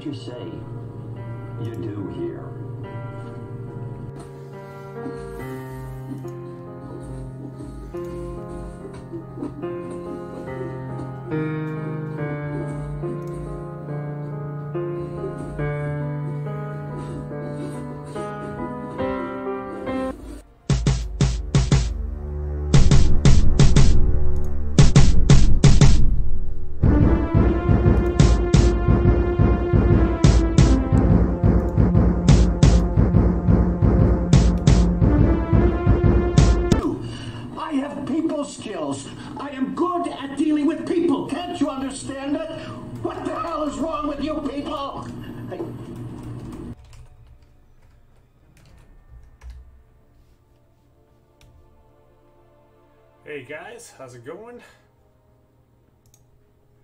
what you say, you do here. Skills. I am good at dealing with people. Can't you understand it? What the hell is wrong with you people? Hey guys, how's it going?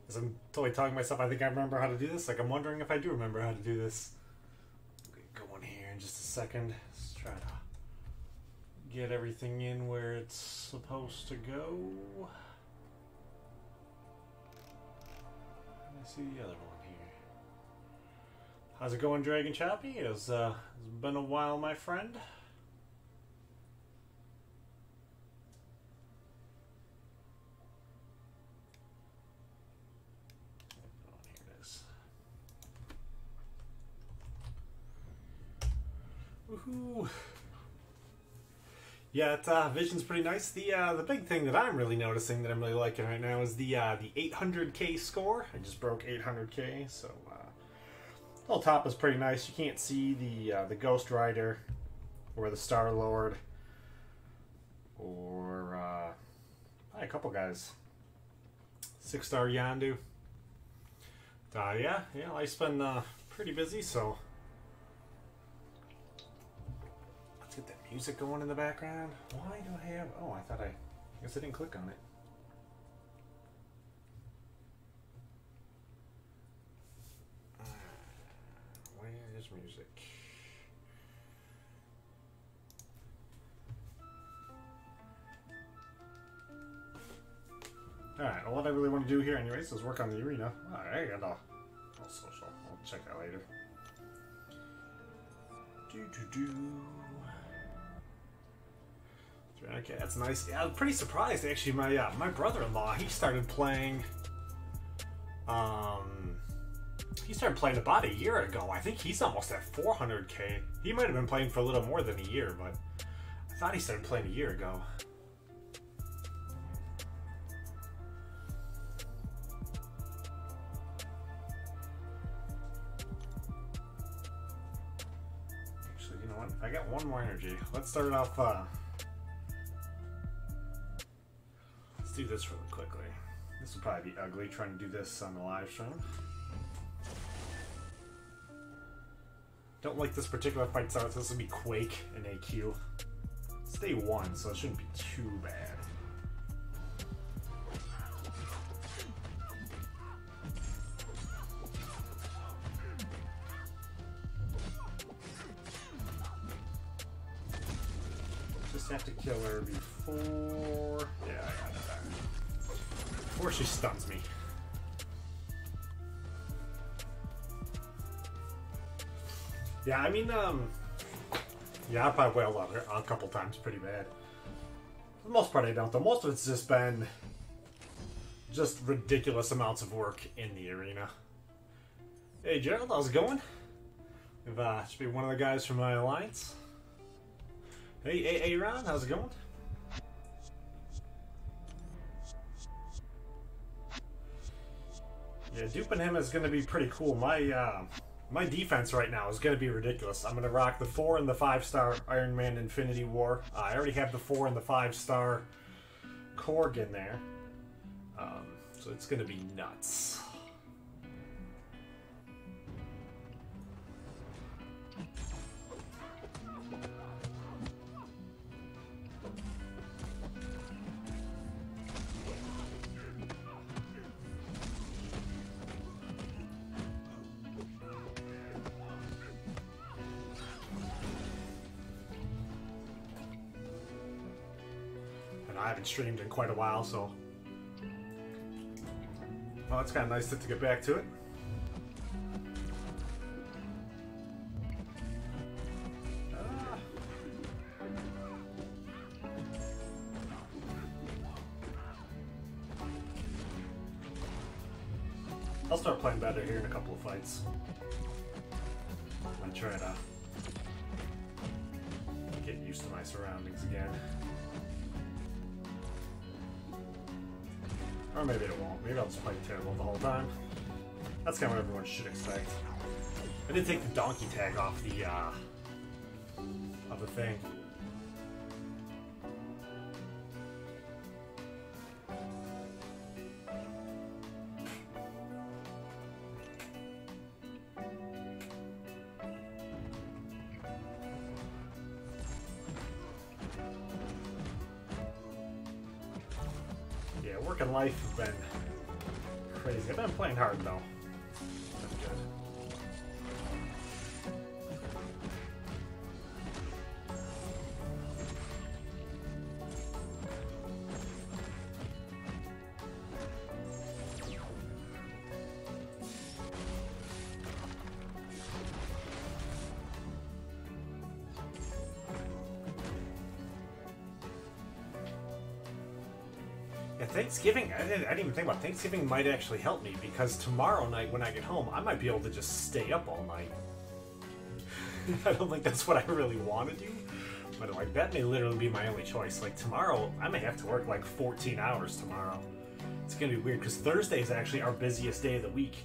As I'm totally talking to myself, I think I remember how to do this. Like, I'm wondering if I do remember how to do this. Go in here in just a second. Let's try to get everything in where it's supposed to go. Let me see the other one here. How's it going, Dragon Choppy? It's been a while, my friend. Oh, here it is. Woohoo! Yeah, vision's pretty nice. The big thing that I'm really noticing that I'm really liking right now is the 800K score. I just broke 800K, so the whole top is pretty nice. You can't see the Ghost Rider or the Star Lord or a couple guys. 6-star Yandu. Yeah, life's been pretty busy, so. Get that music going in the background. Why do I have... Oh, I guess I didn't click on it. Where's music? Alright, well, what I really want to do here anyways is work on the arena. Alright, I got all social. I'll check that later. Okay, that's nice. Yeah, I'm pretty surprised actually. My brother-in-law, he started playing. He started playing about a year ago. I think he's almost at 400K. He might have been playing for a little more than a year, but I thought he started playing a year ago. Actually, you know what? I got one more energy. Let's start it off. Do this really quickly. This will probably be ugly trying to do this on the live stream. Don't like this particular fight start, so this will be Quake and AQ. It's day 1, so it shouldn't be too bad. Just have to kill her before... Yeah, I got it. Before she stuns me. Yeah, I mean, yeah, I probably wailed on her a couple times pretty bad. For the most part, I don't, though. Most of it's just been just ridiculous amounts of work in the arena. Hey, Gerald, how's it going? Should be one of the guys from my alliance. Hey, Ron, how's it going? Yeah, duping him is going to be pretty cool. My defense right now is going to be ridiculous. I'm going to rock the 4 and the 5-star Iron Man Infinity War. I already have the 4 and the 5-star Korg in there. So it's going to be nuts. I haven't streamed in quite a while, so well, it's kind of nice to get back to it. I'll start playing better here in a couple of fights. I'm trying to get used to my surroundings again. Or maybe it won't. Maybe I'll just play terrible the whole time. That's kind of what everyone should expect. I did take the donkey tag off the thing. Yeah, work and life have been crazy. I've been playing hard though. That's good. Yeah, Thanksgiving, I didn't even think about Thanksgiving might actually help me, because tomorrow night when I get home, I might be able to just stay up all night. I don't think that's what I really want to do, but like that may literally be my only choice. Like tomorrow, I may have to work like 14 hours tomorrow. It's gonna be weird, because Thursday is actually our busiest day of the week,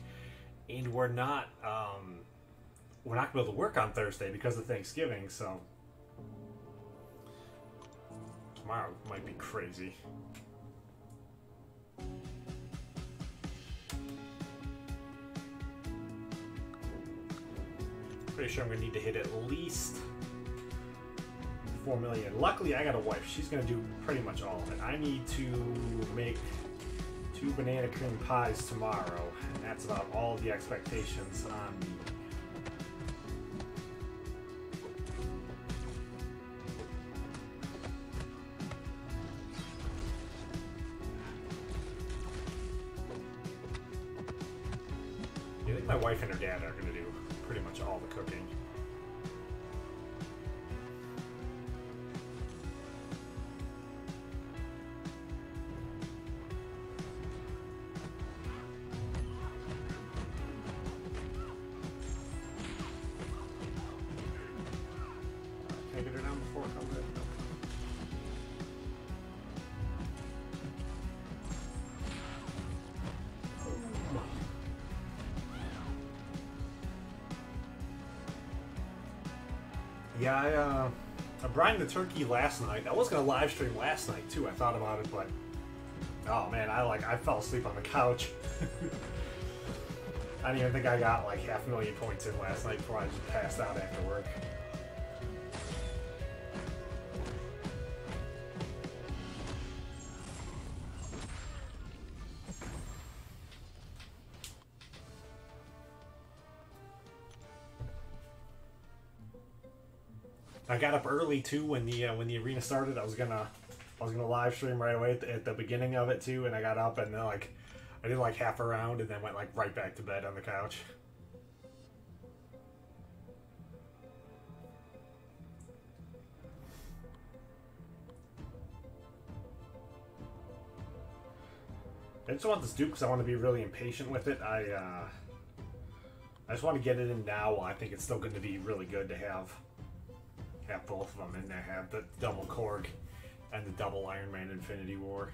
and we're not gonna be able to work on Thursday because of Thanksgiving, so tomorrow might be crazy. Pretty sure I'm gonna need to hit at least 4 million. Luckily, I got a wife. She's gonna do pretty much all of it. I need to make 2 banana cream pies tomorrow, and that's about all the expectations on me. I think my wife and her dad are gonna do pretty much all the cooking. Can I get her down before it comes in? Yeah, I brined the turkey last night. I was gonna live stream last night too. I thought about it, but oh man, I fell asleep on the couch. I don't even think I got like 500,000 points in last night before I just passed out after work. I got up early too when the arena started. I was gonna live stream right away at the beginning of it too, and I got up and then like I did like half a round and then went like right back to bed on the couch. I just want this dupe because I want to be really impatient with it. I just want to get it in now. I think it's still going to be really good to have both of them in there. Have the double Korg and the double Iron Man Infinity War.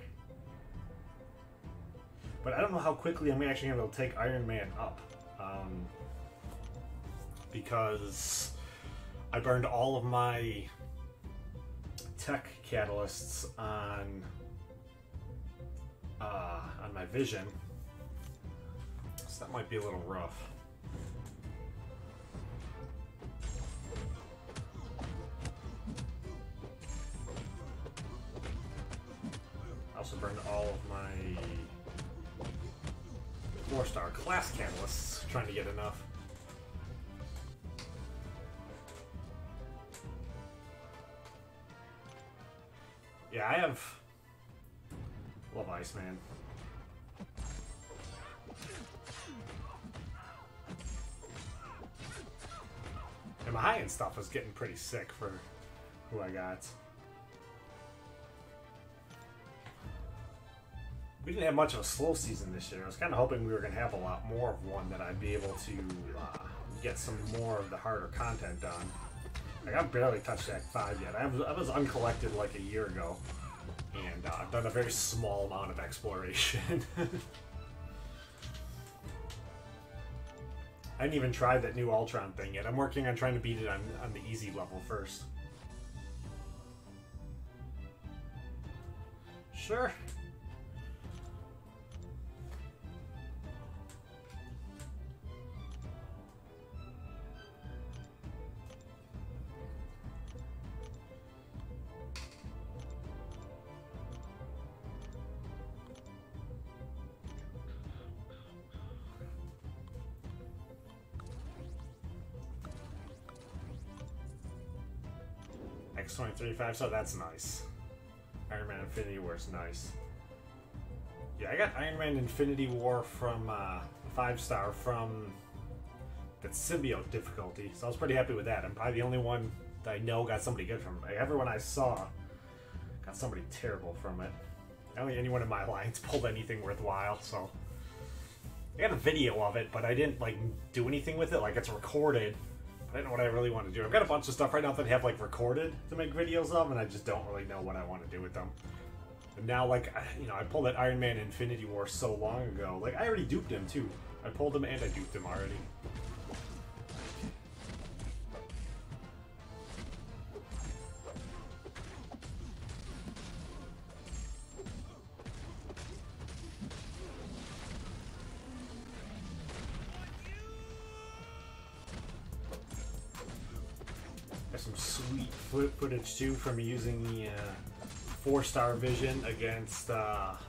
But I don't know how quickly I'm actually going to take Iron Man up. Because I burned all of my tech catalysts on my vision. So that might be a little rough. I also burned all of my 4-star class catalysts, trying to get enough. Yeah, I love Iceman. And my high-end stuff is getting pretty sick for who I got. we didn't have much of a slow season this year. I was kind of hoping we were going to have a lot more of one, that I'd be able to get some more of the harder content done. Like, I've barely touched Act 5 yet. I was uncollected like a year ago, and I've done a very small amount of exploration. I didn't even try that new Ultron thing yet. I'm working on trying to beat it on the easy level first. Sure. X23.5, so that's nice. Iron Man Infinity War is nice. Yeah, I got Iron Man Infinity War from 5-star from that symbiote difficulty, so I was pretty happy with that. I'm probably the only one that I know got somebody good from it. Like, everyone I saw got somebody terrible from it. I don't think anyone in my lines pulled anything worthwhile, so I got a video of it, but I didn't like do anything with it. Like, it's recorded. I don't know what I really want to do. I've got a bunch of stuff right now that I have like recorded to make videos of, and I just don't really know what I want to do with them. And now, like, you know, I pulled that Iron Man Infinity War so long ago. Like, I already duped him too. I pulled him and I duped him already. Some sweet footage too from using the 4-star vision against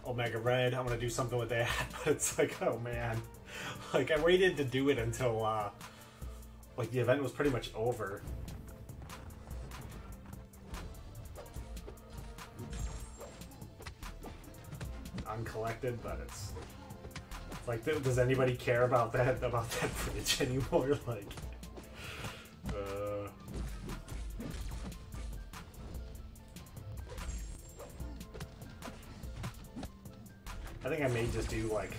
Omega Red. I'm gonna do something with that, but it's like, oh man, like I waited to do it until like the event was pretty much over. Uncollected, but it's like, does anybody care about that footage anymore? Like, I think I may just do like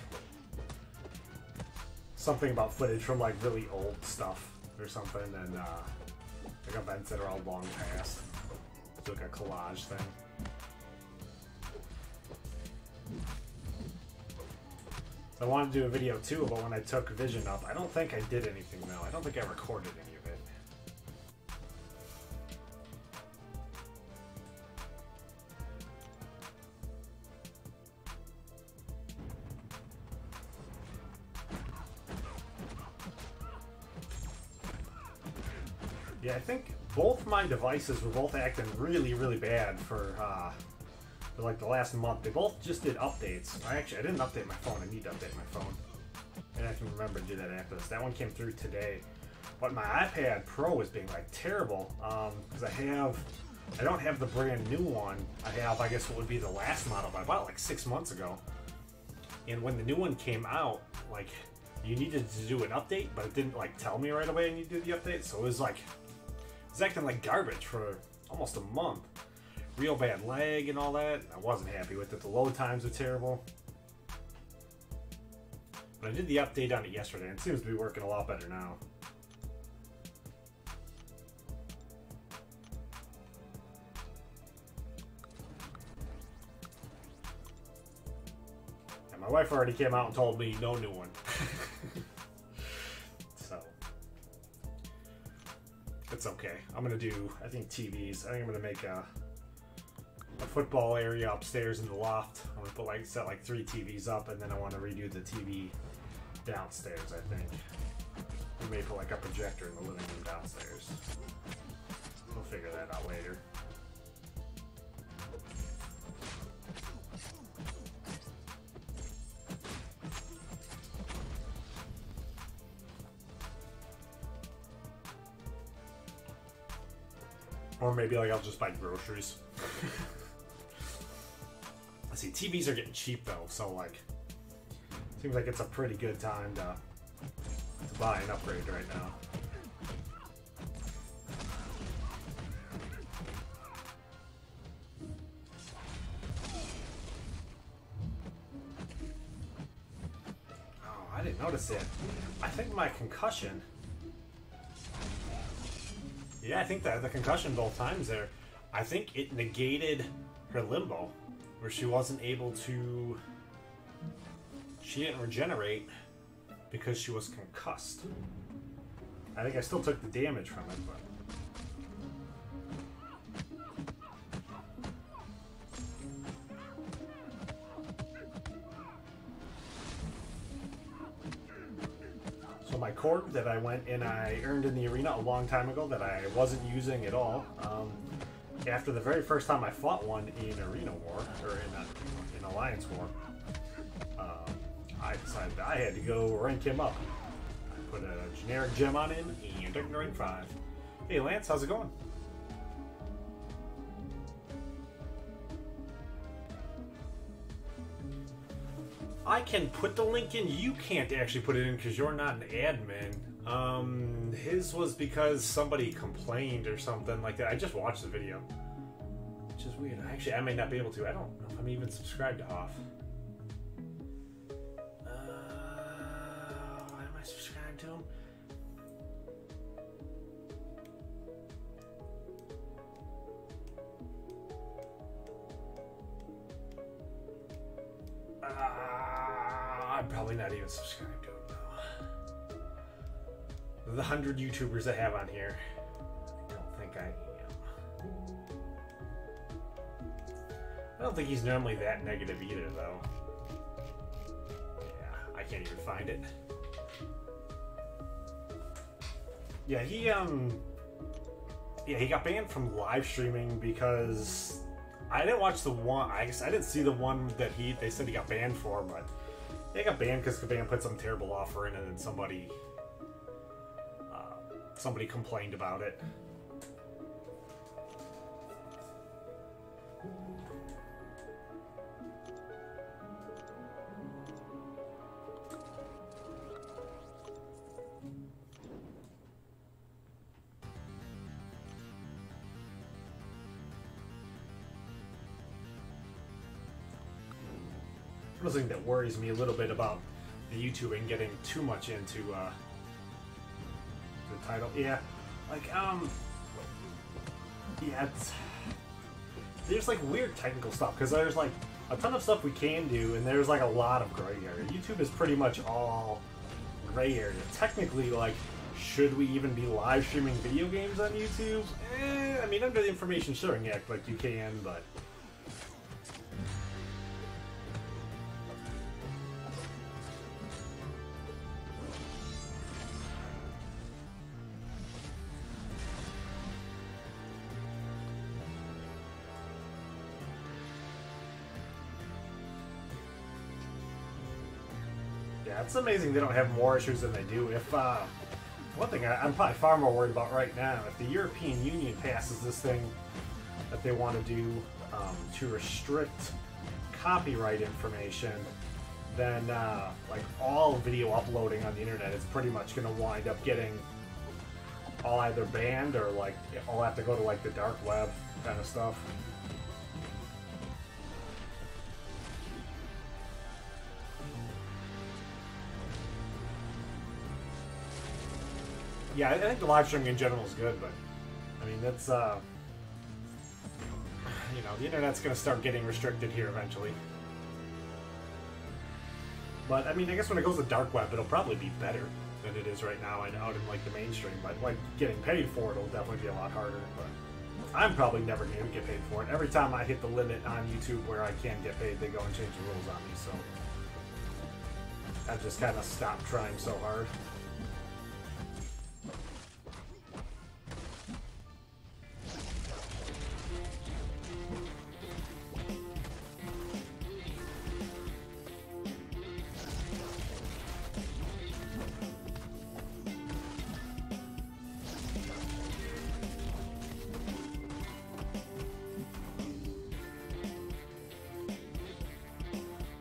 something about footage from like really old stuff or something, and like events that are all long past. Do like a collage thing. So I wanted to do a video too about when I took Vision up. I don't think I did anything though. I don't think I recorded any of it. Yeah, I think both my devices were both acting really, really bad for like the last month. They both just did updates. I didn't update my phone. I need to update my phone. And I can remember to do that after this. That one came through today. But my iPad Pro is being like terrible. Because I don't have the brand new one. I have, I guess, what would be the last model, but I bought it like 6 months ago. And when the new one came out, like, you needed to do an update, but it didn't like tell me right away I need to do the update. So it was like, it was acting like garbage for almost a month. Real bad lag and all that. I wasn't happy with it. The load times were terrible. But I did the update on it yesterday, and it seems to be working a lot better now. And my wife already came out and told me no new one. So it's okay. I'm gonna do, I think, TVs. I think I'm gonna make a football area upstairs in the loft. I'm gonna put like, set like 3 TVs up, and then I want to redo the TV downstairs. I think we may put like a projector in the living room downstairs. We'll figure that out later. Or maybe like I'll just buy groceries. Let's see, TVs are getting cheap though, so like, seems like it's a pretty good time to buy an upgrade right now. I didn't notice it. I think my concussion. Yeah, I think that the concussion both times there. I think it negated her limbo, where she wasn't able to. She didn't regenerate because she was concussed. I think I still took the damage from it, but. So my cord that I went and I earned in the arena a long time ago that I wasn't using at all. After the very first time I fought one in Arena War, or in Alliance War, I decided I had to go rank him up. I put a generic gem on him and took him to rank 5. Hey Lance, how's it going? I can put the link in. You can't actually put it in because you're not an admin. His was because somebody complained or something like that. I just watched the video, which is weird. Actually, I may not be able to. I don't know if I'm even subscribed to Hoff. Why am I subscribed to him? I'm probably not even subscribed to him though. The 100 YouTubers I have on here, I don't think I am. I don't think he's normally that negative either though. Yeah, I can't even find it. Yeah, he got banned from live streaming because I didn't watch the one. I guess I didn't see the one that they said he got banned for, but they got banned because Kabam put some terrible offer in, and then somebody complained about it. One thing that worries me a little bit about the YouTubing getting too much into the title, yeah, there's like weird technical stuff because there's like a ton of stuff we can do, and there's like a lot of gray area. YouTube is pretty much all gray area. Technically, like, should we even be live streaming video games on YouTube? I mean, under the Information Sharing Act, like you can, but. Yeah, it's amazing they don't have more issues than they do. If one thing I'm probably far more worried about right now, if the European Union passes this thing that they want to do to restrict copyright information, then like all video uploading on the internet is pretty much going to wind up getting all either banned or like all have to go to like the dark web kind of stuff. Yeah, I think the live streaming in general is good, but I mean that's you know, the internet's gonna start getting restricted here eventually. But I mean, I guess when it goes to dark web, it'll probably be better than it is right now and out in like the mainstream. But like getting paid for it will definitely be a lot harder. But I'm probably never going to get paid for it. Every time I hit the limit on YouTube where I can get paid, they go and change the rules on me. So I've just kind of stopped trying so hard.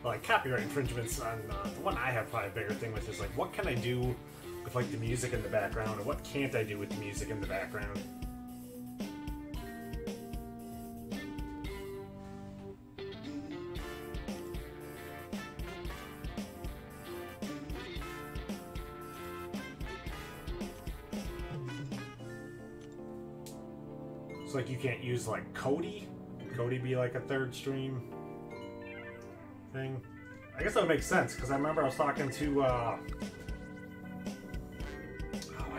Like copyright infringements on the one I have probably a bigger thing with is like, what can I do with like the music in the background, or what can't I do with the music in the background? It's like you can't use like Cody. Could Cody be like a third stream thing? I guess that would make sense because I remember I was talking to oh, I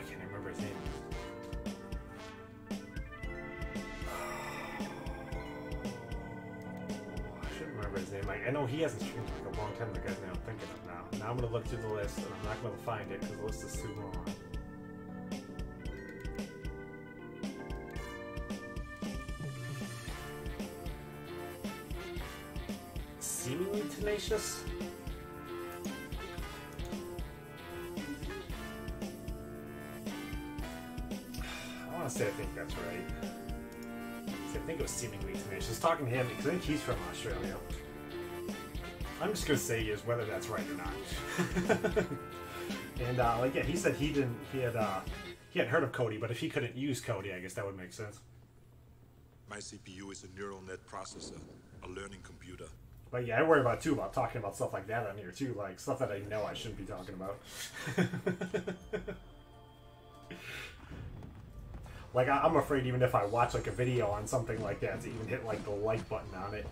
can't remember his name. I shouldn't remember his name. Like, I know he hasn't streamed like a long time. The guy's name I'm thinking of now. Now I'm gonna look through the list and I'm not gonna find it because the list is too long. Seemingly tenacious. I want to say I think that's right. I think it was seemingly tenacious. Talking to him because I think he's from Australia. I'm just gonna say he is, whether that's right or not. And like yeah, he said he hadn't heard of Cody, but if he couldn't use Cody, I guess that would make sense. My CPU is a neural net processor, a learning computer. But yeah, I worry about too about talking about stuff like that on here too, like stuff that I know I shouldn't be talking about. Like I'm afraid even if I watch like a video on something like that to even hit like the like button on it.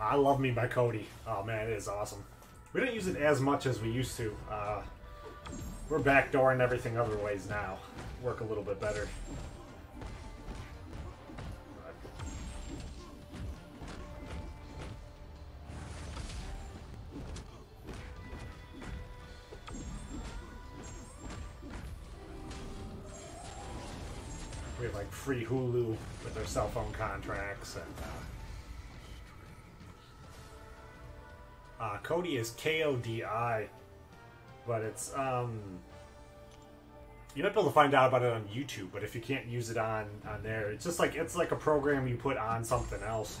I Love Me by Cody. Oh man, it is awesome. We don't use it as much as we used to. We're backdooring everything other ways now. Work a little bit better. We have like free Hulu with their cell phone contracts and Kodi is Kodi, but it's you might be able to find out about it on YouTube, but if you can't use it on there, it's just like it's like a program you put on something else.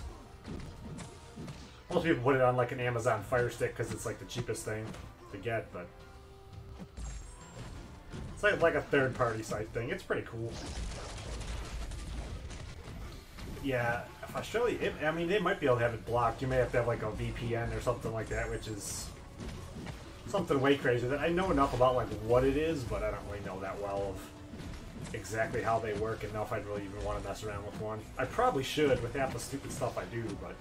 Most people put it on like an Amazon Fire Stick because it's like the cheapest thing to get, but it's like a third-party site thing. It's pretty cool. Yeah, if Australia, I mean, they might be able to have it blocked. You may have to have like a VPN or something like that, which is something way crazy. That I know enough about like what it is, but I don't really know that well of exactly how they work and know if I'd really even want to mess around with one. I probably should with half the stupid stuff I do, but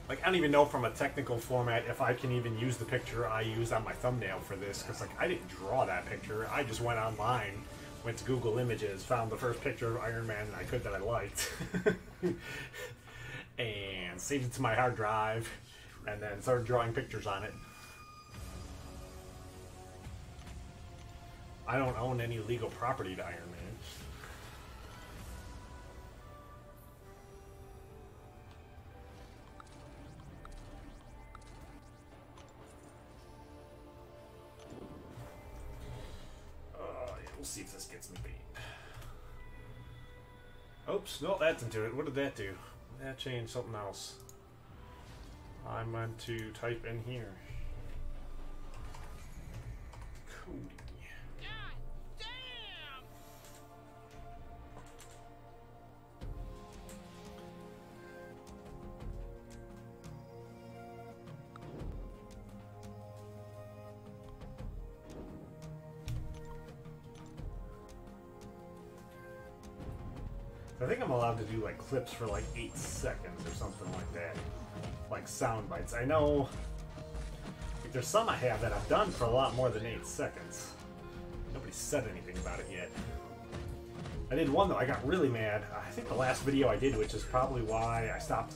like I don't even know from a technical format if I can even use the picture I use on my thumbnail for this, because like I didn't draw that picture. I just went online. Went to Google Images, found the first picture of Iron Man I could that I liked, and saved it to my hard drive, and then started drawing pictures on it. I don't own any legal property to Iron Man. We'll see if this gets me beat. Oops, no, that didn't do it. What did that do? That changed something else. I meant to type in here. Cody. God damn! I think I'm allowed to do like clips for like 8 seconds or something like that. Like sound bites. I know like, there's some I have that I've done for a lot more than 8 seconds. Nobody said anything about it yet. I did one though, I got really mad. I think the last video I did, which is probably why I stopped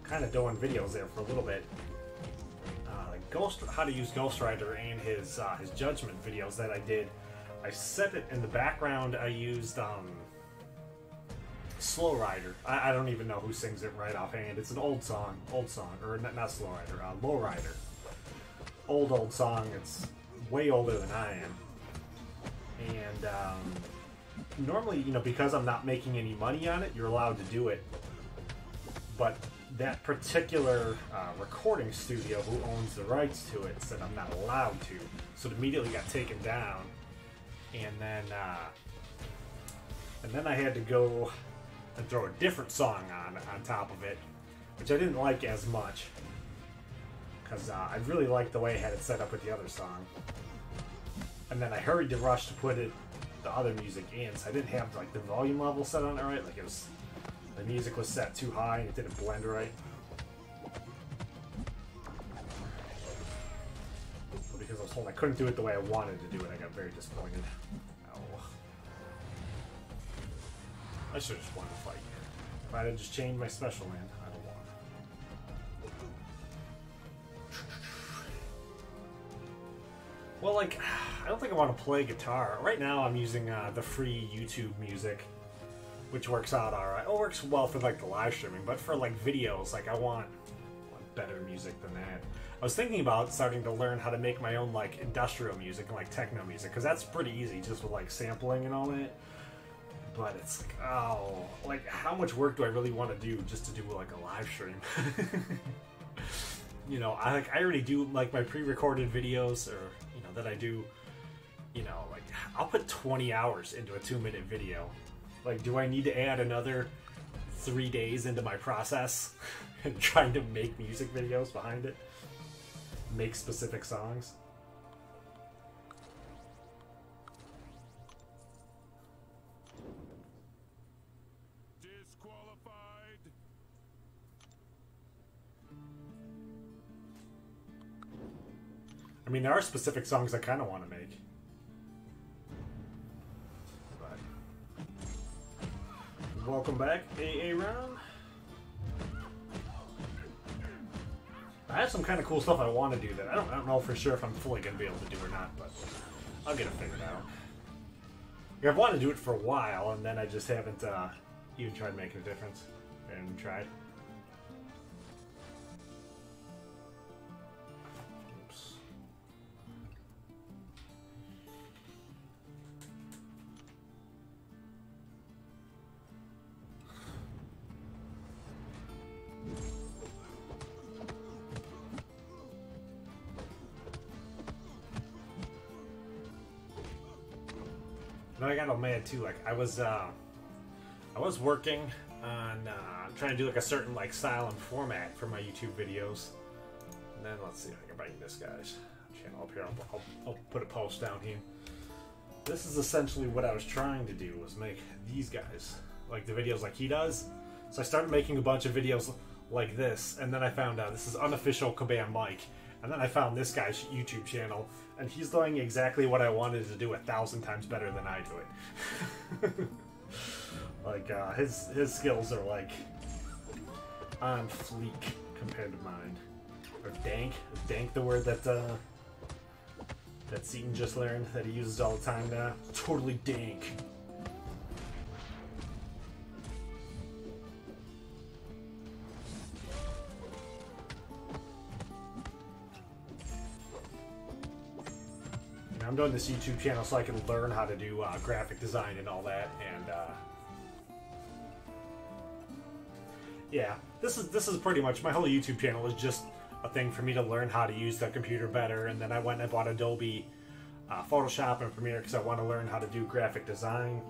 kind of doing videos there for a little bit. How to use Ghost Rider and his Judgment videos that I did. I set it in the background. I used Slow Rider. I don't even know who sings it right offhand. It's an old song, or not Slow Rider, Low Rider. Old song. It's way older than I am. And normally, you know, because I'm not making any money on it, you're allowed to do it. But that particular recording studio who owns the rights to it said I'm not allowed to, so it immediately got taken down. And then I had to go and throw a different song on top of it, which I didn't like as much, because I really liked the way I had it set up with the other song. And then I hurried to rush to put the other music in, so I didn't have like the volume level set on it right. Like the music was set too high and it didn't blend right. But because I was told I couldn't do it the way I wanted to do it, I got very disappointed. Ow. I should have just won the fight. If I had just changed my special land, I'd have won. Well, like, I don't think I want to play guitar. Right now I'm using the free YouTube music, which works out alright. It works well for like the live streaming, but for like videos, like I want better music than that. I was thinking about starting to learn how to make my own like industrial music and like techno music, because that's pretty easy just with like sampling and all that. But it's like, oh, like how much work do I really want to do just to do like a live stream? You know, I already do like my pre-recorded videos, or you know, that I do, you know, like I'll put 20 hours into a 2-minute video. Like, do I need to add another 3 days into my process and trying to make music videos behind it? Make specific songs? Disqualified. I mean, there are specific songs I kind of want to make. Welcome back, AA Round. I have some kind of cool stuff I want to do that I don't know for sure if I'm fully going to be able to do or not, but I'll get it figured out. Like, I've wanted to do it for a while, and then I just haven't even tried making a difference. And tried. Oops. No, I got all mad too. Like I was working on trying to do like a certain like style and format for my YouTube videos. And then let's see if I can bring this guy's channel up here. I'll put a post down here. This is essentially what I was trying to do, was make these guys like the videos like he does. So I started making a bunch of videos like this, and then I found out this is unofficial Kabam Mike. And then I found this guy's YouTube channel, and he's doing exactly what I wanted to do 1,000 times better than I do it. Like, his skills are, like, on fleek compared to mine. Or dank. Is dank the word that Seaton just learned, that he uses all the time now? Totally dank. I'm doing this YouTube channel so I can learn how to do graphic design and all that, and yeah, this is pretty much my whole YouTube channel is just a thing for me to learn how to use the computer better. And then I went and I bought Adobe Photoshop and Premiere because I want to learn how to do graphic design.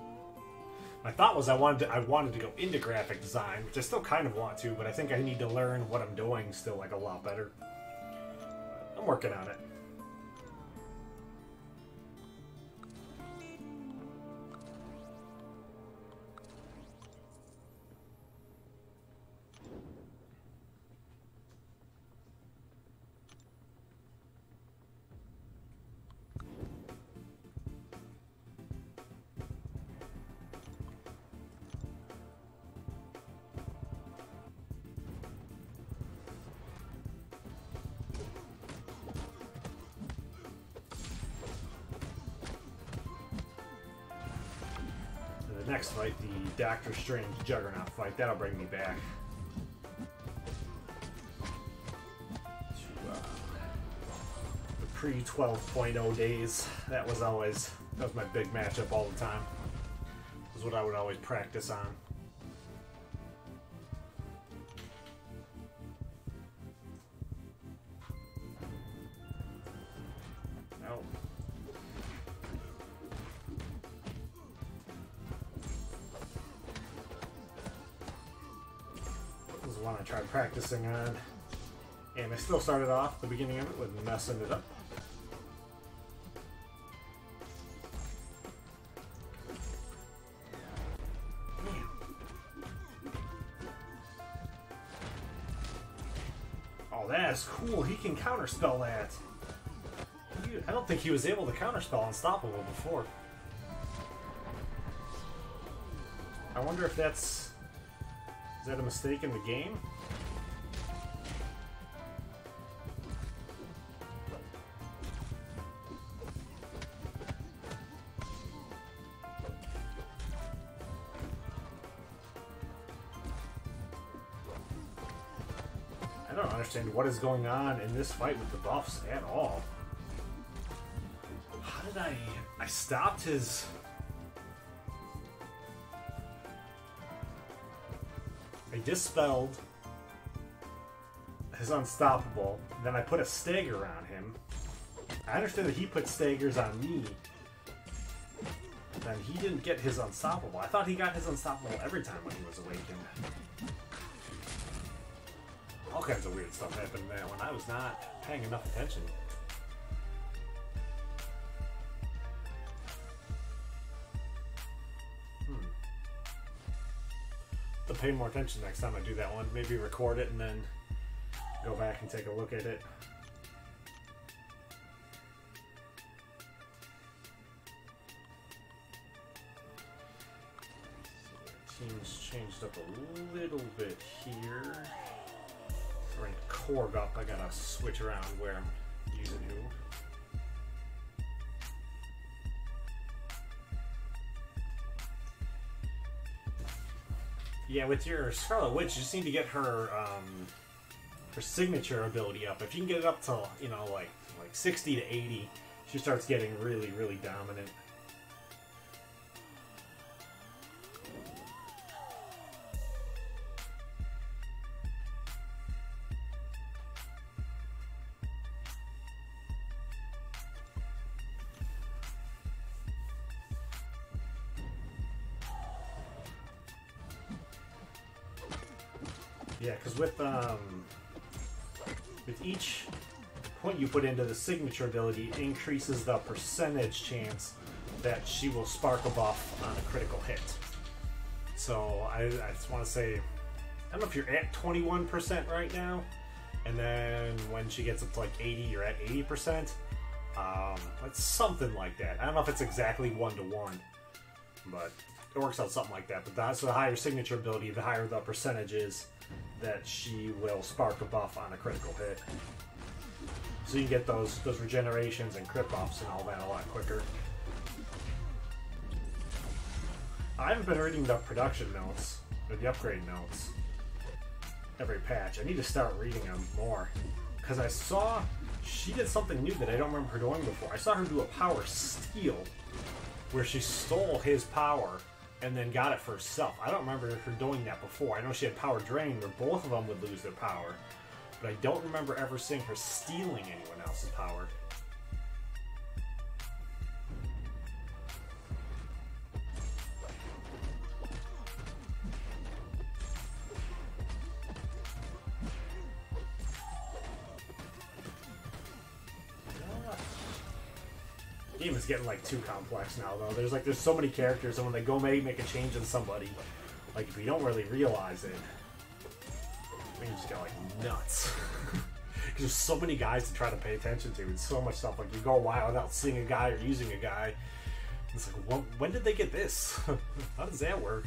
My thought was I wanted to go into graphic design, which I still kind of want to, but I think I need to learn what I'm doing still like a lot better. I'm working on it. Next fight, the Doctor Strange Juggernaut fight, that'll bring me back to the pre-12.0 days. That was my big matchup all the time. That was what I would always practice on. one I tried practicing on. And I still started off the beginning of it with messing it up. Oh, that is cool. He can counterspell that. I don't think he was able to counterspell Unstoppable before. I wonder if that's... Is that a mistake in the game? I don't understand what is going on in this fight with the buffs at all. How did I stopped his... I dispelled his Unstoppable, then I put a stagger on him. I understand that he put staggers on me. Then he didn't get his Unstoppable. I thought he got his Unstoppable every time when he was awakened. All kinds of weird stuff happened there when I was not paying enough attention. To pay more attention next time I do that one. Maybe record it and then go back and take a look at it. Team's changed up a little bit here. We're in Korg up. I gotta switch around where I'm using who. Yeah, with your Scarlet Witch, you just need to get her her signature ability up. If you can get it up to, you know, like 60 to 80, she starts getting really, really dominant. Yeah, because with each point you put into the signature ability, it increases the percentage chance that she will spark a buff on a critical hit. So I just want to say, I don't know if you're at 21% right now, and then when she gets up to like 80, you're at 80%. It's something like that. I don't know if it's exactly 1-to-1, but it works out something like that. But so the higher signature ability, the higher the percentage is that she will spark a buff on a critical hit. So you can get those regenerations and crit buffs and all that a lot quicker. I haven't been reading the production notes, or the upgrade notes, every patch. I need to start reading them more. Because I saw she did something new that I don't remember her doing before. I saw her do a power steal, where she stole his power and then got it for herself. I don't remember her doing that before. I know she had power drain where both of them would lose their power, but I don't remember ever seeing her stealing anyone else's power. Game is getting like too complex now though. There's so many characters, and when they go make a change in somebody, like if you don't really realize it, you just get like nuts. Because there's so many guys to try to pay attention to, and so much stuff. Like you go a while without seeing a guy or using a guy. It's like, when did they get this? How does that work?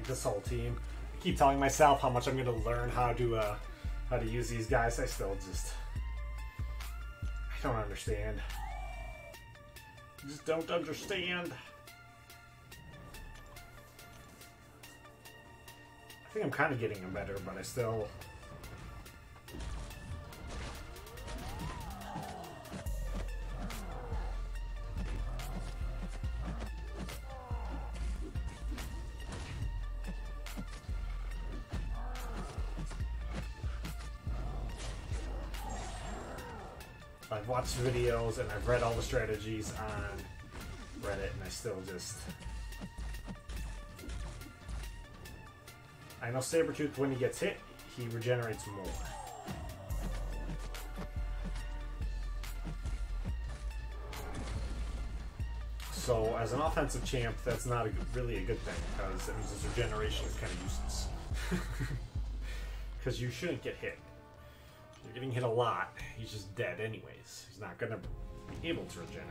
This whole team. I keep telling myself how much I'm going to learn how to use these guys. I don't understand. I just don't understand. I think I'm kind of getting them better, but I still... I've watched videos and I've read all the strategies on Reddit, and I still just... I know Sabretooth, when he gets hit, he regenerates more. So, as an offensive champ, that's not really a good thing, because it means his regeneration is kind of useless. Because you shouldn't get hit. If you're getting hit a lot, he's just dead anyways. He's not going to be able to regenerate.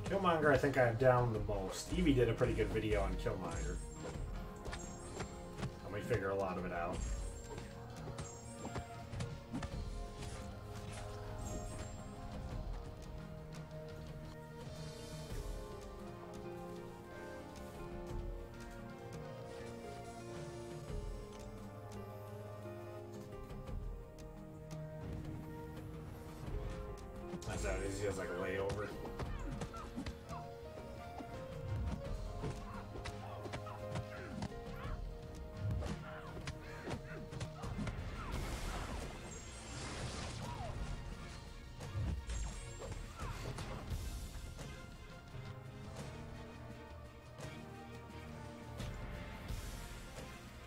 Killmonger, I think I have down the most. Evie did a pretty good video on Killmonger. Let me figure a lot of it out. That's how it is. He has like a layover.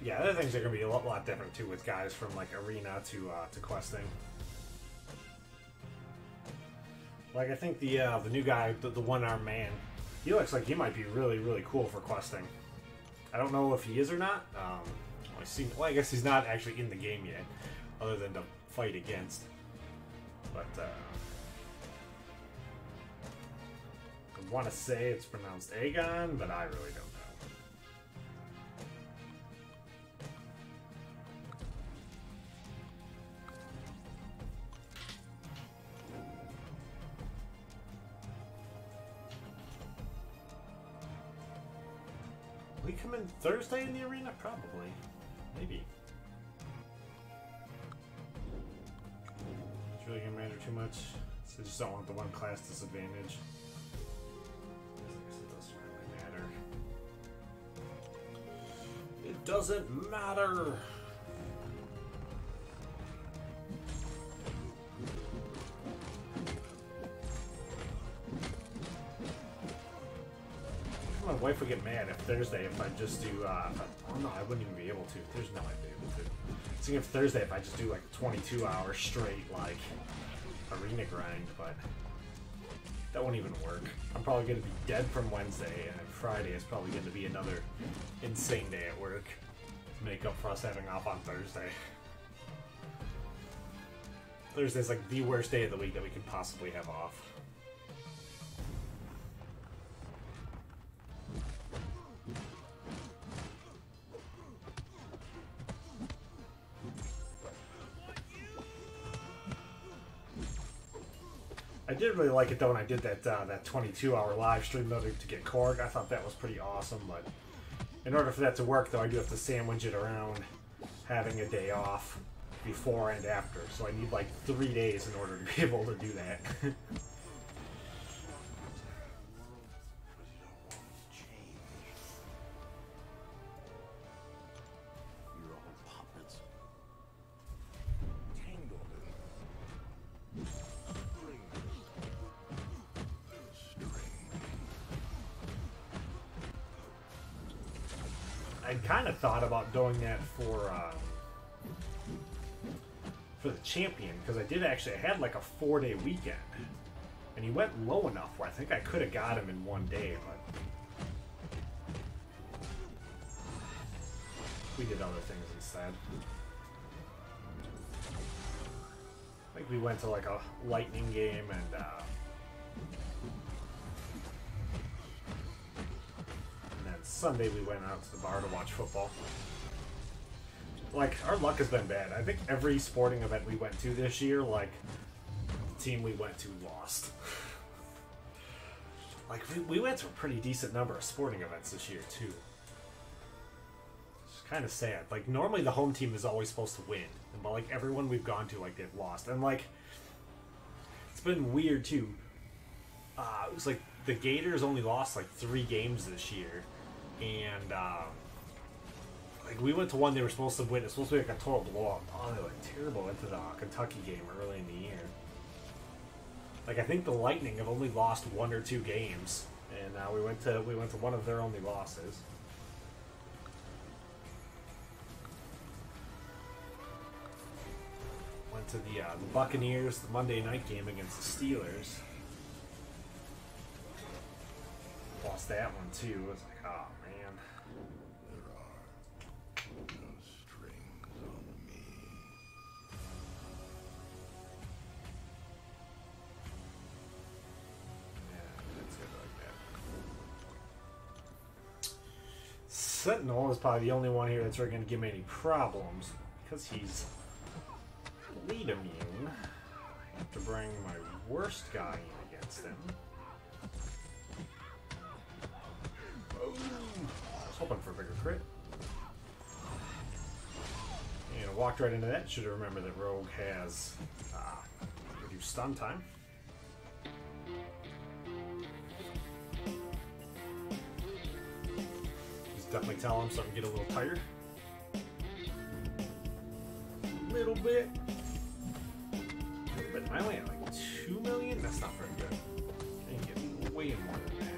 Yeah, other things are going to be a lot different too with guys from like arena to questing. Like I think the new guy, the one-armed man, he looks like he might be really cool for questing. I don't know if he is or not. Well, I guess he's not actually in the game yet, other than to fight against. But I want to say it's pronounced Aegon, but I really don't know. We come in Thursday in the arena? Probably. Maybe. It's really gonna matter too much. So I just don't want the one class disadvantage. I guess it doesn't really matter. It doesn't matter! My wife would get mad if Thursday if I just do, oh no, I wouldn't even be able to. There's no way I'd be able to. Seeing if Thursday if I just do like 22 hours straight, like, arena grind, but that won't even work. I'm probably going to be dead from Wednesday, and Friday is probably going to be another insane day at work to make up for us having off on Thursday. Thursday's like the worst day of the week that we could possibly have off. I did really like it though when I did that 22-hour live stream though to get Korg. I thought that was pretty awesome, but in order for that to work though, I do have to sandwich it around having a day off before and after. So I need like 3 days in order to be able to do that. I kind of thought about doing that for the champion, because I had like a 4-day weekend, and he went low enough where I think I could have got him in 1 day, but we did other things instead. I think we went to like a lightning game and Sunday we went out to the bar to watch football. Like, our luck has been bad. I think every sporting event we went to this year, like, the team we went to lost. Like, we went to a pretty decent number of sporting events this year, too. It's kind of sad. Like, normally the home team is always supposed to win. But, like, everyone we've gone to, like, they've lost. And, like, it's been weird, too. It was like, the Gators only lost, like, 3 games this year. And, like, Like, we went to one they were supposed to win. It's supposed to be like a total blowout. Oh, they looked terrible into the Kentucky game early in the year. Like, I think the Lightning have only lost 1 or 2 games, and we went to one of their only losses. Went to the Buccaneers, the Monday night game against the Steelers. Lost that one too. It was like, oh man. There are no strings on me. Yeah, that's good like that. Sentinel is probably the only one here that's really going to give me any problems because he's bleed immune. I have to bring my worst guy in against him. Oh, I was hoping for a bigger crit. And I walked right into that. Should have remembered that Rogue has reduced stun time. Just definitely tell him something to get a little tired. A little bit. But I only had like 2 million? That's not very good. I can get way more than that.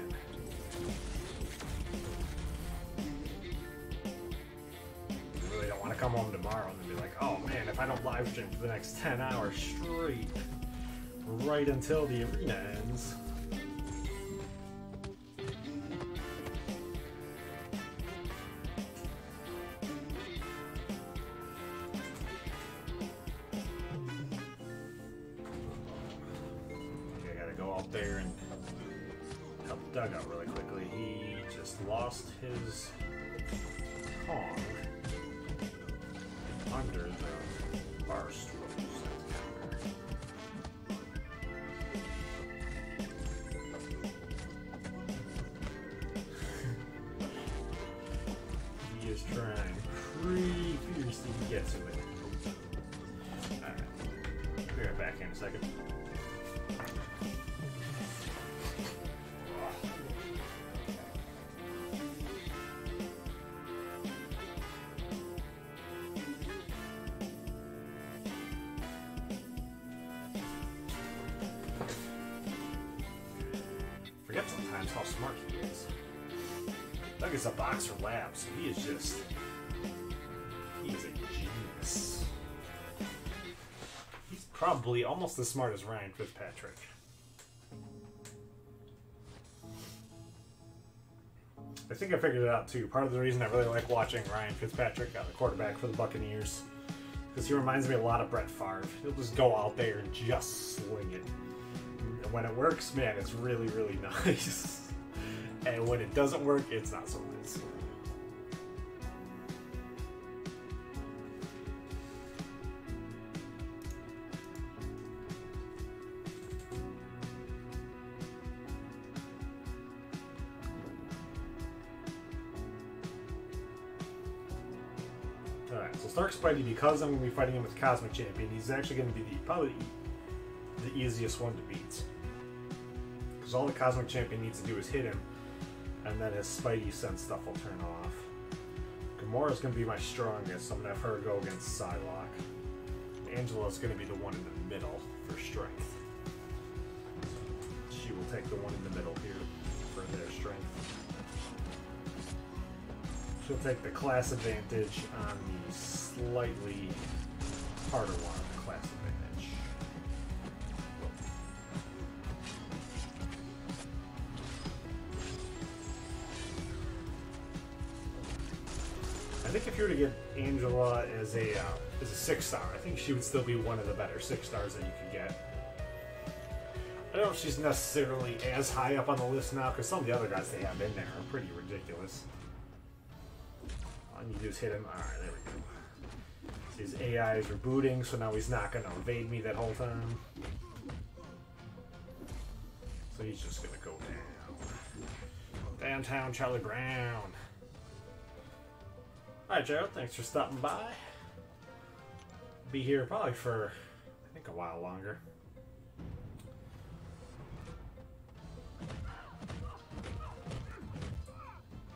I really don't want to come home tomorrow and then be like, oh man, if I don't live stream for the next 10 hours straight, right until the arena ends. There and help Doug out really quickly. He just lost his Kong under the bar stools. He is trying pretty fiercely to get to it. Alright. Be right back in a second. How smart he is. Doug is a boxer lab, so he is a genius. He's probably almost as smart as Ryan Fitzpatrick. I think I figured it out too. Part of the reason I really like watching Ryan Fitzpatrick, the quarterback for the Buccaneers, because he reminds me a lot of Brett Favre. He'll just go out there and just sling it. When it works, man, it's really, really nice. And when it doesn't work, it's not so nice. Alright, so Stark Spidey, because I'm going to be fighting him with Cosmic Champion, he's actually going to be probably the easiest one to beat. Because all the Cosmic Champion needs to do is hit him, and then his Spidey sense stuff will turn off. Gamora's going to be my strongest, so I'm going to have her go against Psylocke. Angela's going to be the one in the middle for strength. She will take the one in the middle here for their strength. She'll take the class advantage on the slightly harder one, the class advantage. I think if you were to get Angela as a 6-star, I think she would still be one of the better 6-stars that you could get. I don't know if she's necessarily as high up on the list now, because some of the other guys they have in there are pretty ridiculous. All you do is hit him. Alright, there we go. So his AI is rebooting, so now he's not going to evade me that whole time. So he's just going to go down. Downtown Charlie Brown. Alright, Gerald, thanks for stopping by. Be here probably for, I think, a while longer.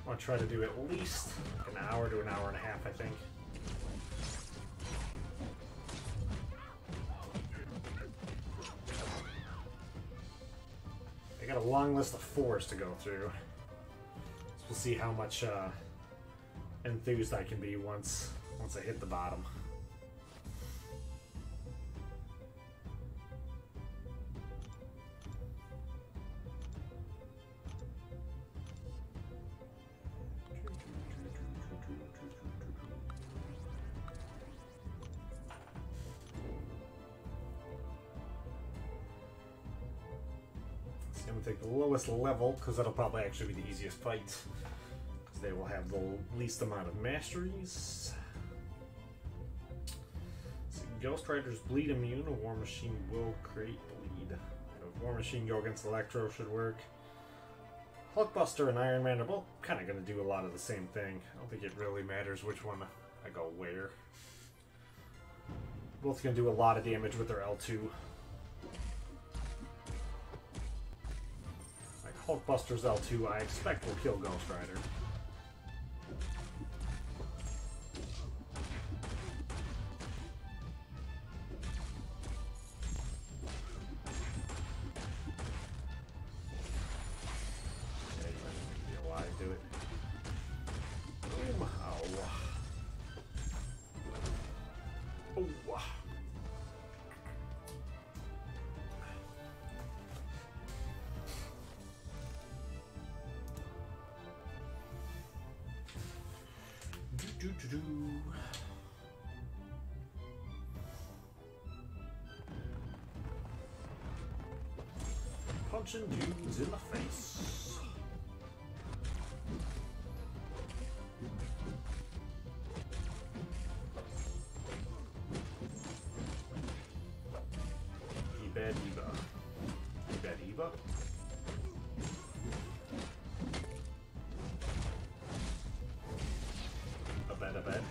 I want to try to do at least an hour to an hour and a half, I think. I got a long list of 4s to go through. So we'll see how much enthused I can be once I hit the bottom. I'm gonna take the lowest level because that'll probably actually be the easiest fight, because they will have the least amount of masteries. So Ghost Rider's bleed immune. A War Machine will create bleed. A War Machine go against Electro should work. Hulkbuster and Iron Man are both kind of going to do a lot of the same thing. I don't think it really matters which one I go where. Both going to do a lot of damage with their L2. Hulkbuster's L2, I expect, will kill Ghost Rider. Yeah, you might be alive, do it. Boom. Ow. Oh. Punching dudes in the face. Eba Eba. Eba Eba. Abed.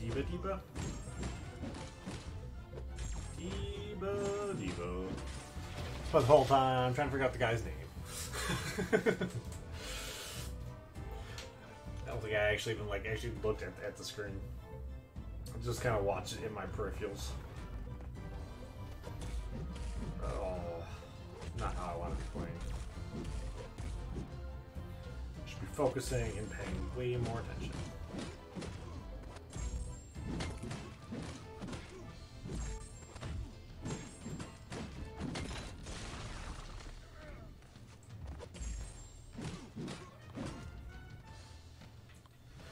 Diba Diba. Diba. Spent the whole time trying to figure out the guy's name. I don't think I actually even looked at the screen. I just kind of watched it in my peripherals. Oh, not how I want to be playing. Should be focusing and paying way more attention.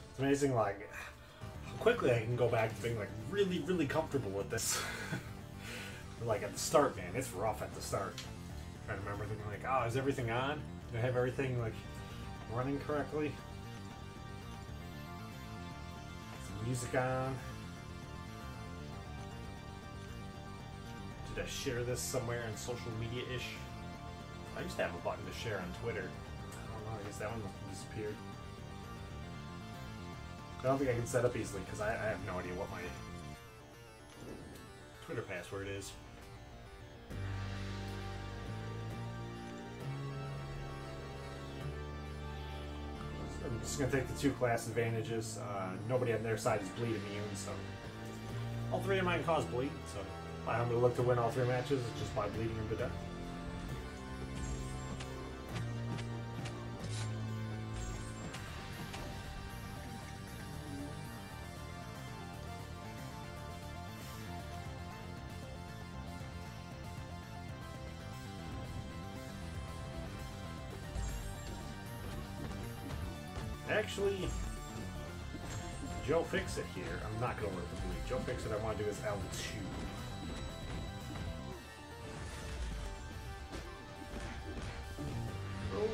It's amazing, like, how quickly I can go back to being, like, really, really comfortable with this. Like, at the start, man, it's rough at the start. I'm trying to remember thinking, like, oh, is everything on? Do I have everything, like, running correctly? Some music on. Did I share this somewhere on social media-ish? I used to have a button to share on Twitter. I don't know, I guess that one disappeared. I don't think I can set up easily because I have no idea what my Twitter password is. I'm just going to take the 2 class advantages. Nobody on their side is bleed immune, so all 3 of mine cause bleed, so I'm going to look to win all 3 matches just by bleeding them to death. Actually, Joe Fix-It here. I'm not going to work with bleed. Joe Fix-It I want to do is L2. Oh.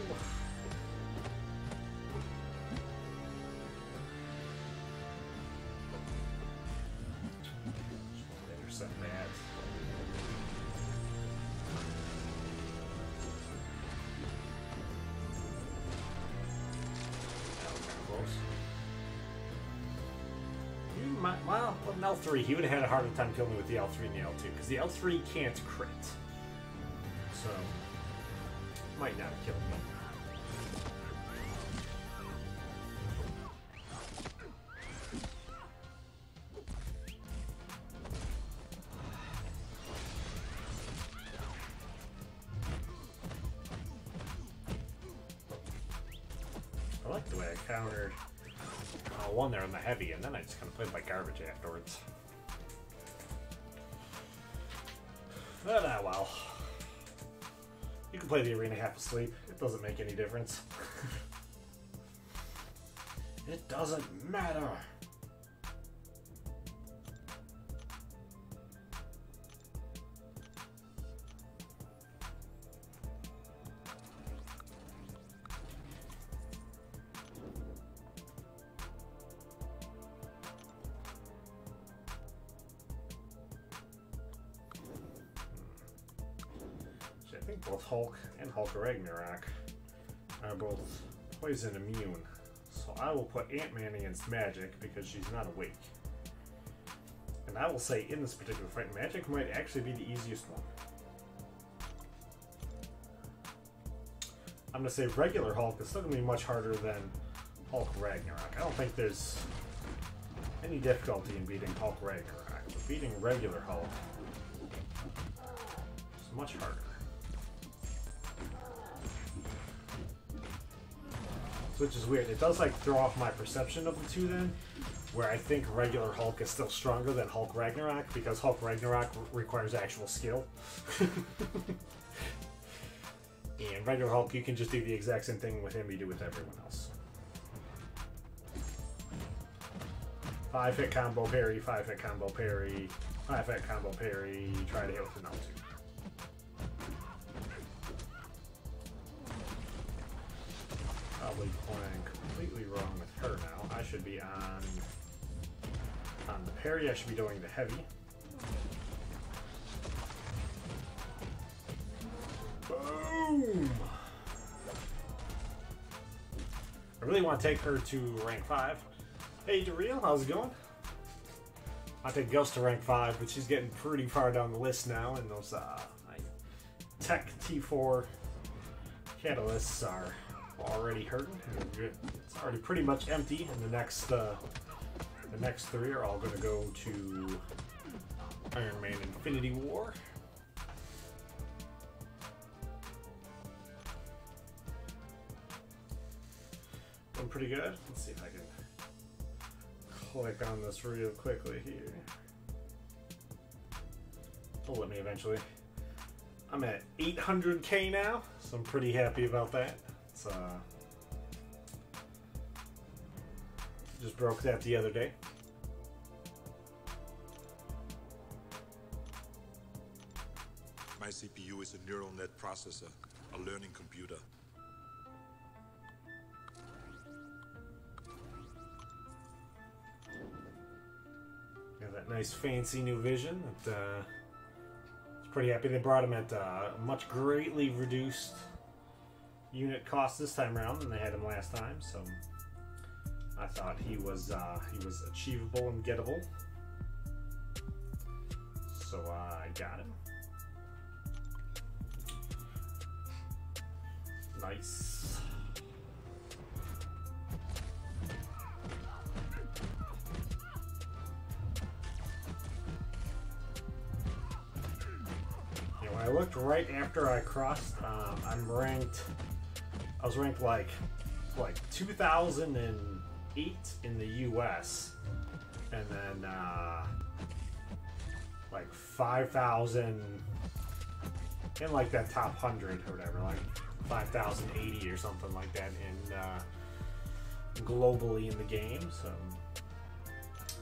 Intercept that. Well, with an L3, he would have had a harder time killing me with the L3 and the L2, because the L3 can't crit. So, might not have killed me. I countered one there on the heavy, and then I just kind of played like garbage afterwards. But well. You can play the arena half asleep. It doesn't make any difference. It doesn't matter. I think both Hulk and Hulk Ragnarok are both poison immune. So I will put Ant-Man against Magic because she's not awake. And I will say in this particular fight, Magic might actually be the easiest one. I'm going to say regular Hulk is still going to be much harder than Hulk Ragnarok. I don't think there's any difficulty in beating Hulk Ragnarok. But beating regular Hulk is much harder. Which is weird. It does like throw off my perception of the two then, where I think regular Hulk is still stronger than Hulk Ragnarok because Hulk Ragnarok requires actual skill. And regular Hulk, you can just do the exact same thing with him you do with everyone else. 5-hit combo parry, 5-hit combo parry, 5-hit combo parry, try to hit with an L2. Probably playing completely wrong with her now. I should be on the parry. I should be doing the heavy. Boom! I really want to take her to rank 5. Hey, Dareal, how's it going? I'll take Ghost to rank 5, but she's getting pretty far down the list now, and those Tech T4 catalysts are already hurting. It's already pretty much empty, and the next 3 are all going to go to Iron Man Infinity War. Doing pretty good. Let's see if I can click on this real quickly here. It'll let me eventually. I'm at 800k now, so I'm pretty happy about that. Just broke that the other day. My CPU is a neural net processor, a learning computer. Got that nice fancy new vision. That, pretty happy they brought him at a much greatly reduced unit cost this time around than they had him last time, so I thought he was achievable and gettable. So I got him. Nice. I looked right after I crossed. I was ranked like 2008 in the U.S. and then like 5,000 in like that top 100 or whatever, like 5,080 or something like that in globally in the game. So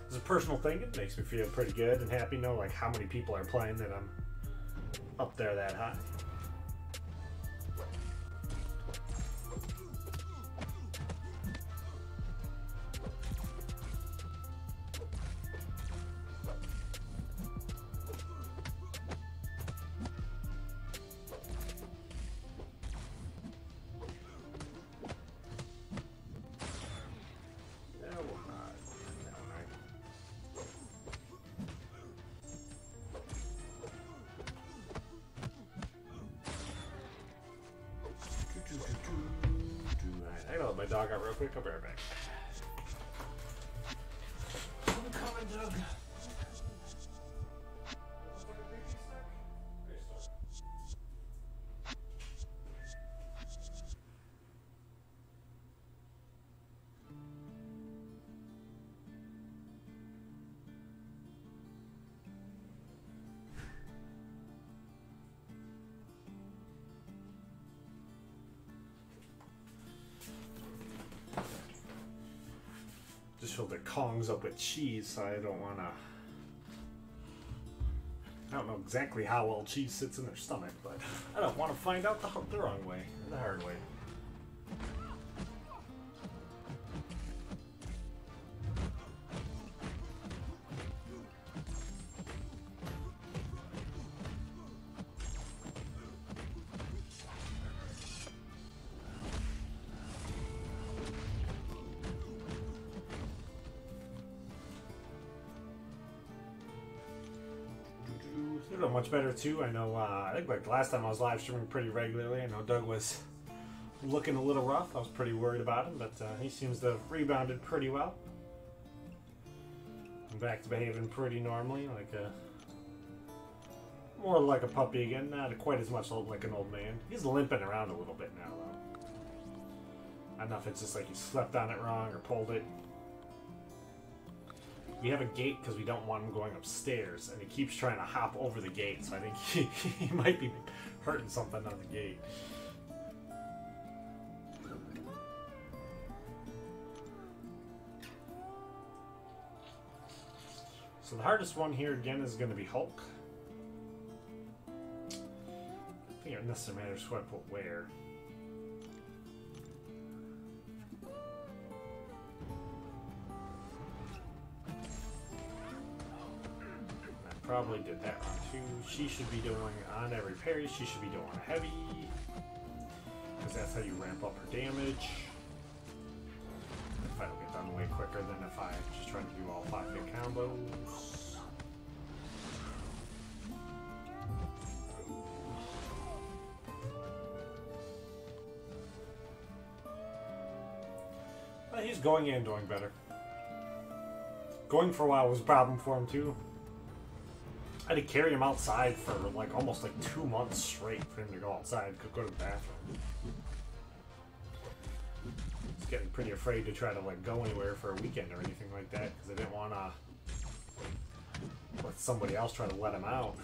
it's a personal thing. It makes me feel pretty good and happy. Know like how many people are playing that I'm up there that high. I gotta let my dog out real quick. I'll be right back. I'm coming, Doug. Just filled their Kongs up with cheese, so I don't want to... I don't know exactly how well cheese sits in their stomach, but I don't want to find out the wrong way, or the hard way. They're doing much better too. I know, I think like last time I was live streaming pretty regularly, I know Doug was looking a little rough. I was pretty worried about him, but he seems to have rebounded pretty well. I'm back to behaving pretty normally, like a... more like a puppy again, not quite as much like an old man. He's limping around a little bit now, though. I don't know if it's just like he slept on it wrong or pulled it. We have a gate because we don't want him going upstairs, and he keeps trying to hop over the gate, so I think he might be hurting something on the gate. So the hardest one here again is going to be Hulk. I think it necessarily matters who I put where. Probably did that wrong too. She should be doing on every parry, she should be doing a heavy. Because that's how you ramp up her damage. If it'll get done way quicker than if I just try to do all 5 big combos. But he's going in doing better. Going for a while was a problem for him too. I had to carry him outside for like almost like 2 months straight for him to go outside, could go to the bathroom. He's getting pretty afraid to try to like go anywhere for a weekend or anything like that because I didn't want to let somebody else try to let him out.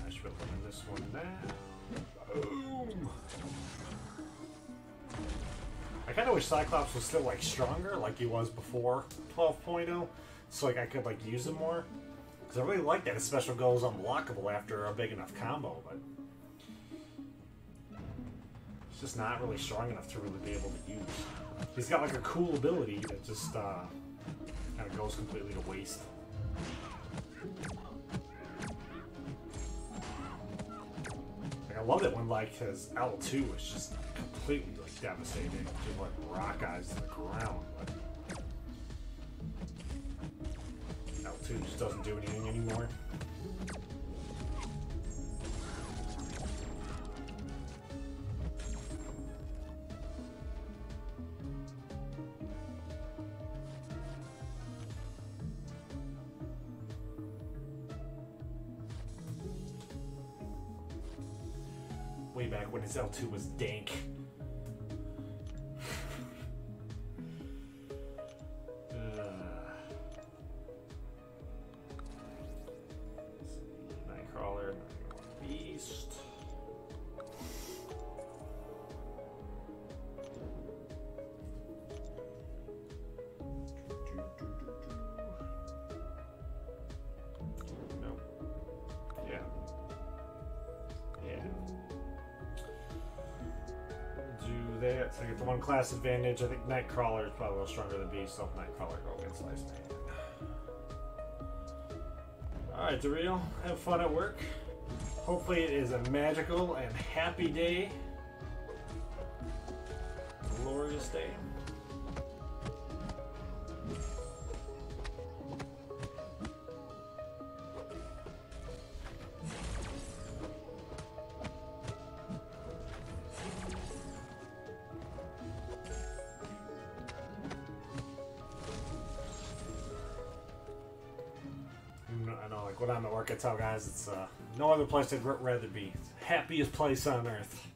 I should be looking at this one now. Boom! I kind of wish Cyclops was still like stronger, like he was before 12.0, so like I could like use him more. Because I really like that his special goes unblockable after a big enough combo, but it's just not really strong enough to really be able to use. He's got like a cool ability that just kind of goes completely to waste. Like, I love it when like his L2 is just completely like devastating, just like rock eyes to the ground. But L2 just doesn't do anything anymore. Way back when his L2 was dank. Nightcrawler, Beast. Nope. Yeah. Yeah. Do that. So I get the one class advantage. I think Nightcrawler is probably a little stronger than Beast, so Nightcrawler go against Slice Man. Alright, Daryl, have fun at work. Hopefully it is a magical and happy day. Glorious day. I know, like when I'm at work, I tell guys it's no other place I'd rather be. It's the happiest place on earth.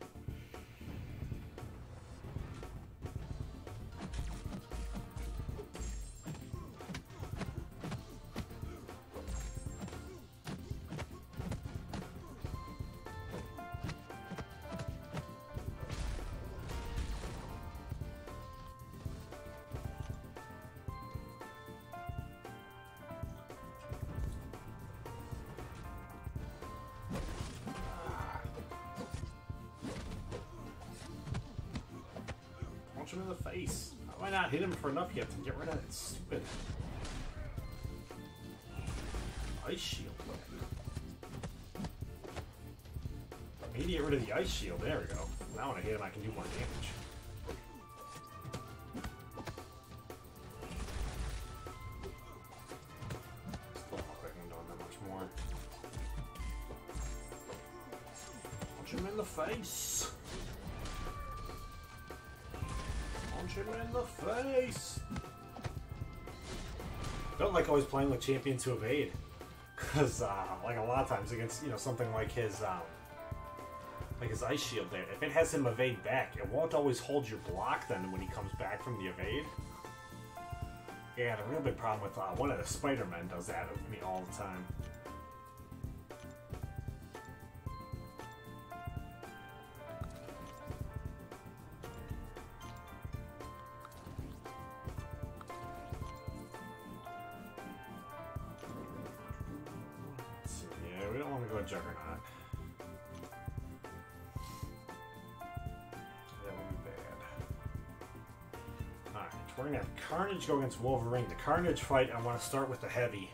him in the face. How have I not hit him for enough yet to get rid of that stupid ice shield? I need to get rid of the ice shield. There we go. Now when I hit him, I can do more damage. Still don't look like I'm doing that much more. Punch him in the face. Punch him in the face. I don't like always playing with champions who evade, because like a lot of times against something like his ice shield there, if it has him evade back, it won't always hold your block then when he comes back from the evade. Yeah, the real big problem with one of the Spider-Men does that with me all the time. Let's see, yeah, we don't want to go Juggernaut. We're going to have Carnage go against Wolverine. The Carnage fight, I want to start with the heavy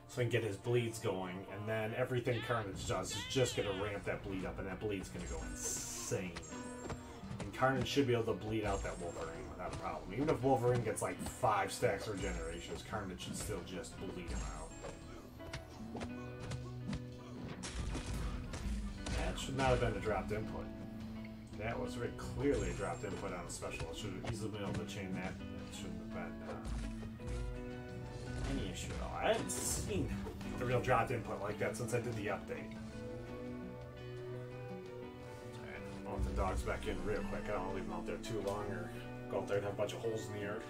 so I can get his bleeds going, and then everything Carnage does is just going to ramp that bleed up, and that bleed's going to go insane. And Carnage should be able to bleed out that Wolverine without a problem. Even if Wolverine gets like 5 stacks of regenerations, Carnage should still just bleed him out. That should not have been a dropped input. That was very clearly a dropped input on a special. I should have easily been able to chain that. It shouldn't have been any issue at all. I haven't seen a real dropped input like that since I did the update. I'll let the dogs back in real quick. I don't want to leave them out there too long or go out there and have a bunch of holes in the earth.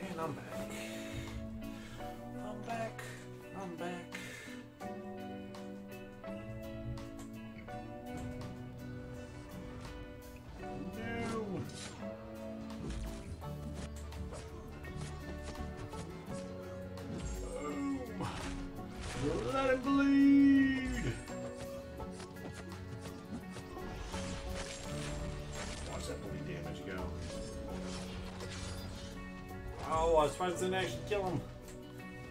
And I'm back. I'm back. I'm back. No. Oh. Let it bleed. Watch that bleed damage go. Oh, I was surprised it didn't actually kill him.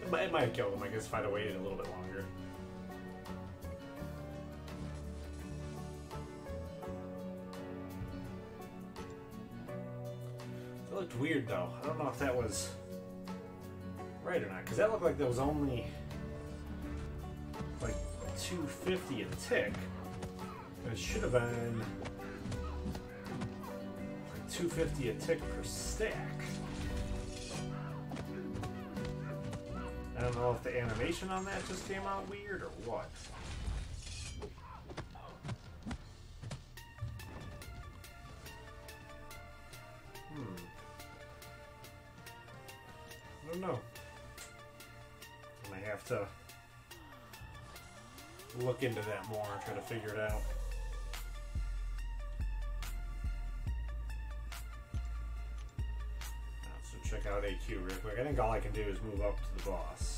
It might have killed him, I guess, if I'd have waited a little bit longer. That looked weird, though. I don't know if that was right or not, because that looked like there was only like 250 a tick. And it should have been like 250 a tick per stack. I don't know if the animation on that just came out weird or what. I don't know. I might have to look into that more and try to figure it out. So check out AQ real quick. I think all I can do is move up to the boss.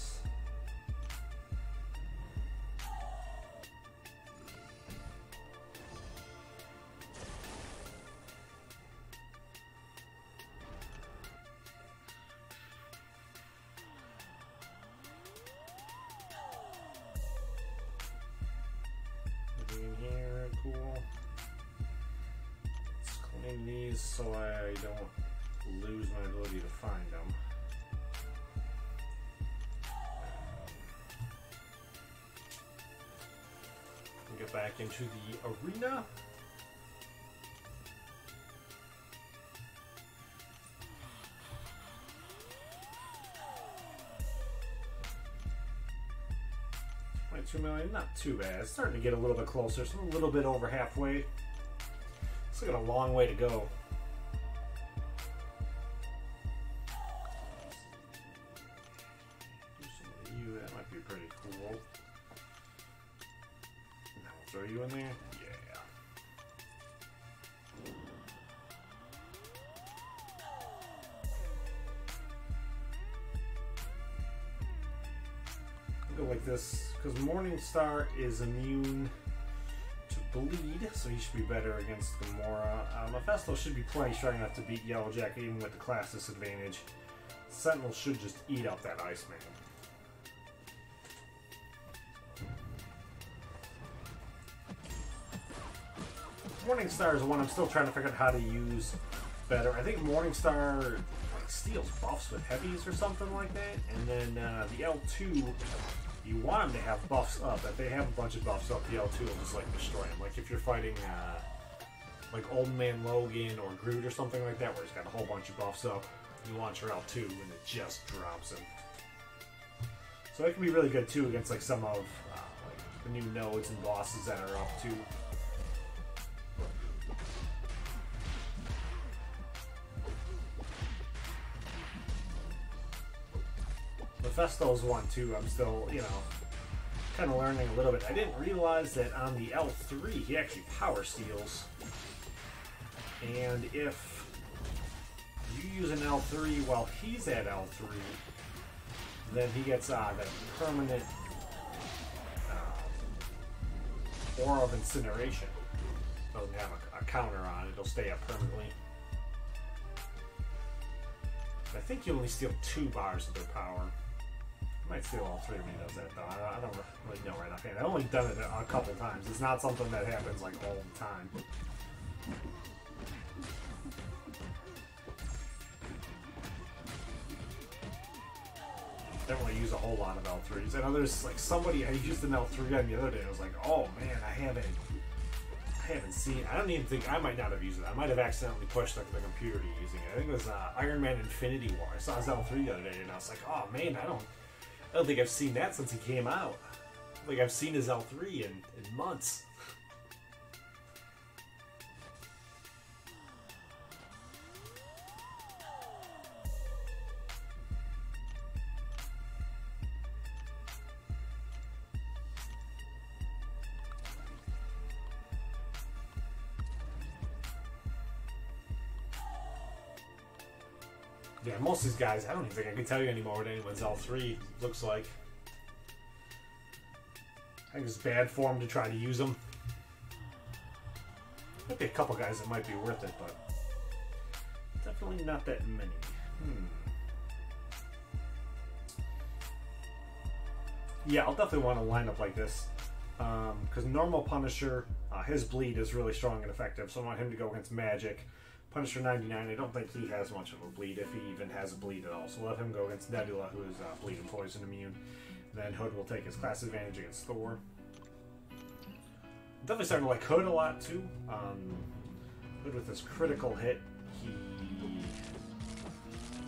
So I don't lose my ability to find them. Get back into the arena. 2 million, not too bad. It's starting to get a little bit closer, so a little bit over halfway. Still got a long way to go. Do some of you, that might be pretty cool. Now we'll throw you in there. Yeah. I'll go like this, because Morningstar is immune to bleed, so he should be better against Gamora. Mephisto should be plenty strong enough to beat Yellowjacket even with the class disadvantage. Sentinel should just eat up that Iceman. Morningstar is one I'm still trying to figure out how to use better. I think Morningstar like steals buffs with heavies or something like that, and then the L2, you want him to have buffs up. If they have a bunch of buffs up, the L2 will just like destroy him. Like if you're fighting like Old Man Logan or Groot or something like that, where he's got a whole bunch of buffs up, you launch your L2 and it just drops him. So it can be really good too against like some of like the new nodes and bosses that are up too. Mephisto's one too. I'm still, you know, kind of learning a little bit. I didn't realize that on the L3 he actually power steals, and if you use an L3 while he's at L3, then he gets that permanent aura of incineration. Doesn't have a counter on it. It'll stay up permanently. I think you only steal 2 bars of their power. Might steal all 3 when he does that, though. I don't really know right offhand. I've only done it a couple times. It's not something that happens like all the time. Don't really use a whole lot of L3s. I know there's like somebody I used an L3 on the other day. I was like, oh man, I haven't seen. I don't even think I might not have used it. I might have accidentally pushed like the computer to using it. I think it was Iron Man Infinity War. I saw his L3 the other day, and I was like, oh man, I don't think I've seen that since he came out. Like I've seen his L3 in months. Yeah, most of these guys, I don't even think I can tell you anymore what anyone's L3 looks like. I think it's bad form to try to use them. Might be a couple guys that might be worth it, but definitely not that many. Yeah, I'll definitely want to line up like this. Because normal Punisher, his bleed is really strong and effective, so I want him to go against Magic. Punisher 99, I don't think he has much of a bleed, if he even has a bleed at all. So let him go against Nebula, who is bleed and poison immune. Then Hood will take his class advantage against Thor. I'm definitely starting to like Hood a lot too. Hood with his critical hit, he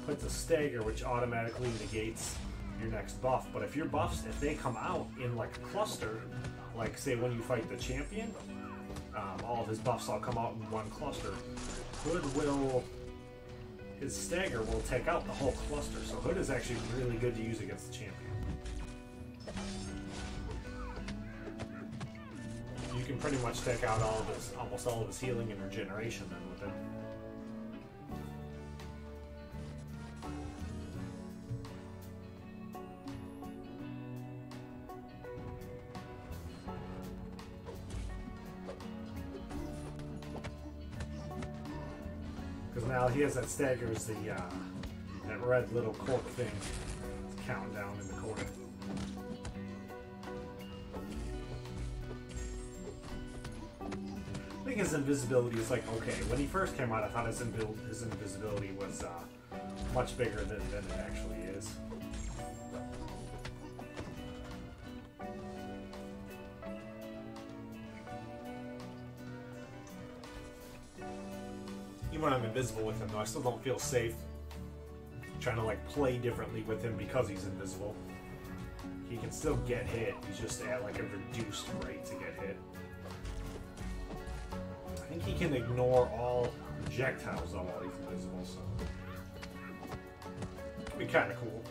puts a stagger, which automatically negates your next buff. But if your buffs, if they come out in like a cluster, like say when you fight the champion, all of his buffs all come out in one cluster. Hood will, his stagger will take out the whole cluster, so Hood is actually really good to use against the champion. You can pretty much take out all of his, almost all of his healing and regeneration then with him. Because now he has that stagger as the that red little cork thing counting down in the corner. I think his invisibility is like okay. When he first came out, I thought his invisibility was much bigger than it actually is. Even when I'm invisible with him, though, I still don't feel safe trying to like play differently with him because he's invisible. he can still get hit. He's just at like a reduced rate to get hit. I think he can ignore all projectiles though while he's invisible, so it'd be kind of cool.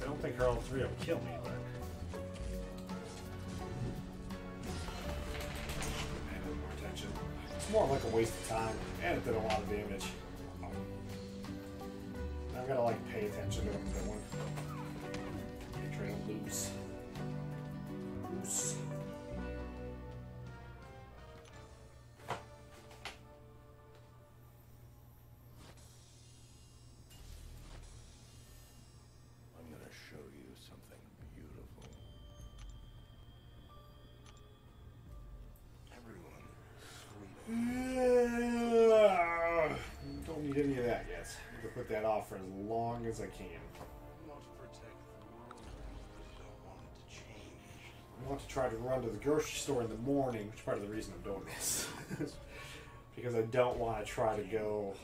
I don't think all three of them kill me, but more attention. It's more like a waste of time, and it did a lot of damage. I've got to like pay attention to what I'm doing. I'm trying to lose. I'm gonna show you something beautiful. Everyone, sleep. Don't need any of that yet. I'm gonna put that off for as long as I can. I want to protect the world, but I don't want it to change. I want to try to run to the grocery store in the morning, which is part of the reason I'm doing this. Because I don't want to try to go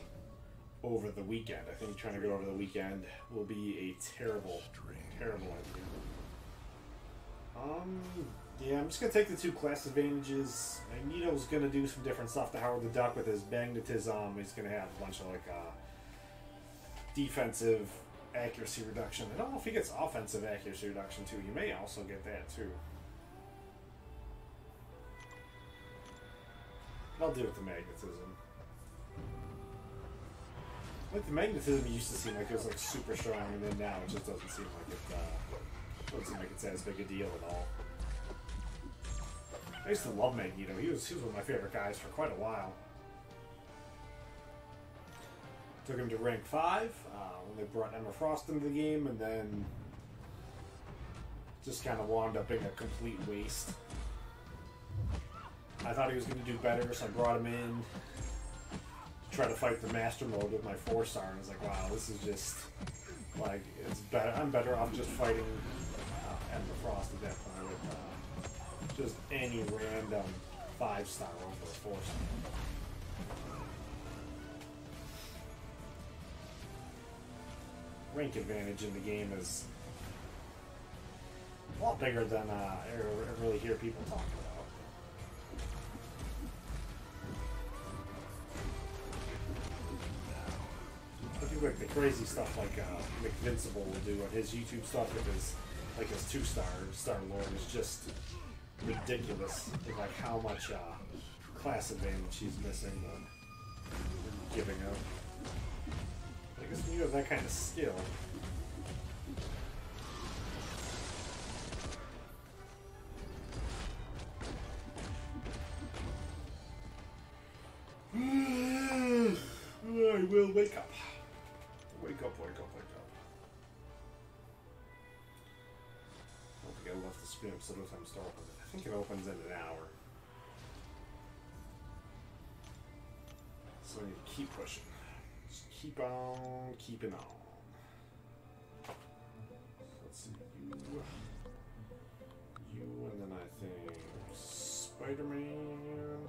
over the weekend. I think trying to go over the weekend will be a terrible, terrible idea. Yeah, I'm just going to take the 2 class advantages. Magneto's going to do some different stuff to Howard the Duck with his magnetism. He's going to have a bunch of like defensive accuracy reduction. I don't know if he gets offensive accuracy reduction too. He may also get that too. I'll deal with the magnetism. Like the magnetism used to seem like it was like super strong, and then now it just doesn't seem like it's as big a deal at all. I used to love Magneto. He was one of my favorite guys for quite a while. Took him to rank 5 when they brought Emma Frost into the game, and then just kind of wound up being a complete waste. I thought he was going to do better, so I brought him in to try to fight the Master Mode with my 4-star, and I was like, wow, this is just like, it's better. I'm better off just fighting Emma Frost at that point with just any random 5-star over a 4-star. Rank advantage in the game is a lot bigger than I really hear people talk about. I do like the crazy stuff like McVincible will do on his YouTube stuff with his 2-star Star-Lord is just ridiculous with like how much class advantage he's missing or giving up. I guess when you have that kind of skill. I will wake up. Wake up, wake up, wake up. I don't think I left the stream so what time to open it. I think it opens in an hour. So I need to keep pushing. Just keep on keeping on. So let's see, you, and then I think Spider-Man.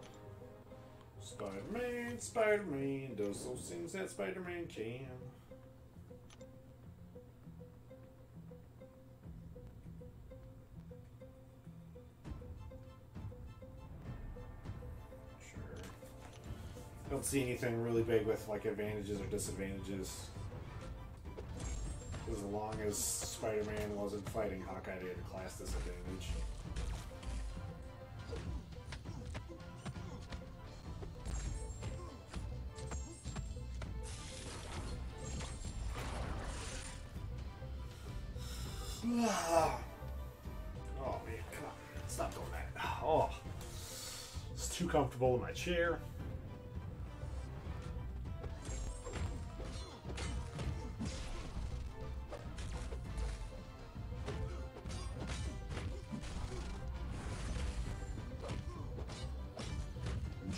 Spider-Man does those things that Spider-Man can. Sure. Don't see anything really big with like advantages or disadvantages. As long as Spider-Man wasn't fighting Hawkeye to get a class disadvantage. Oh man, come on. Stop doing that. Oh. It's too comfortable in my chair.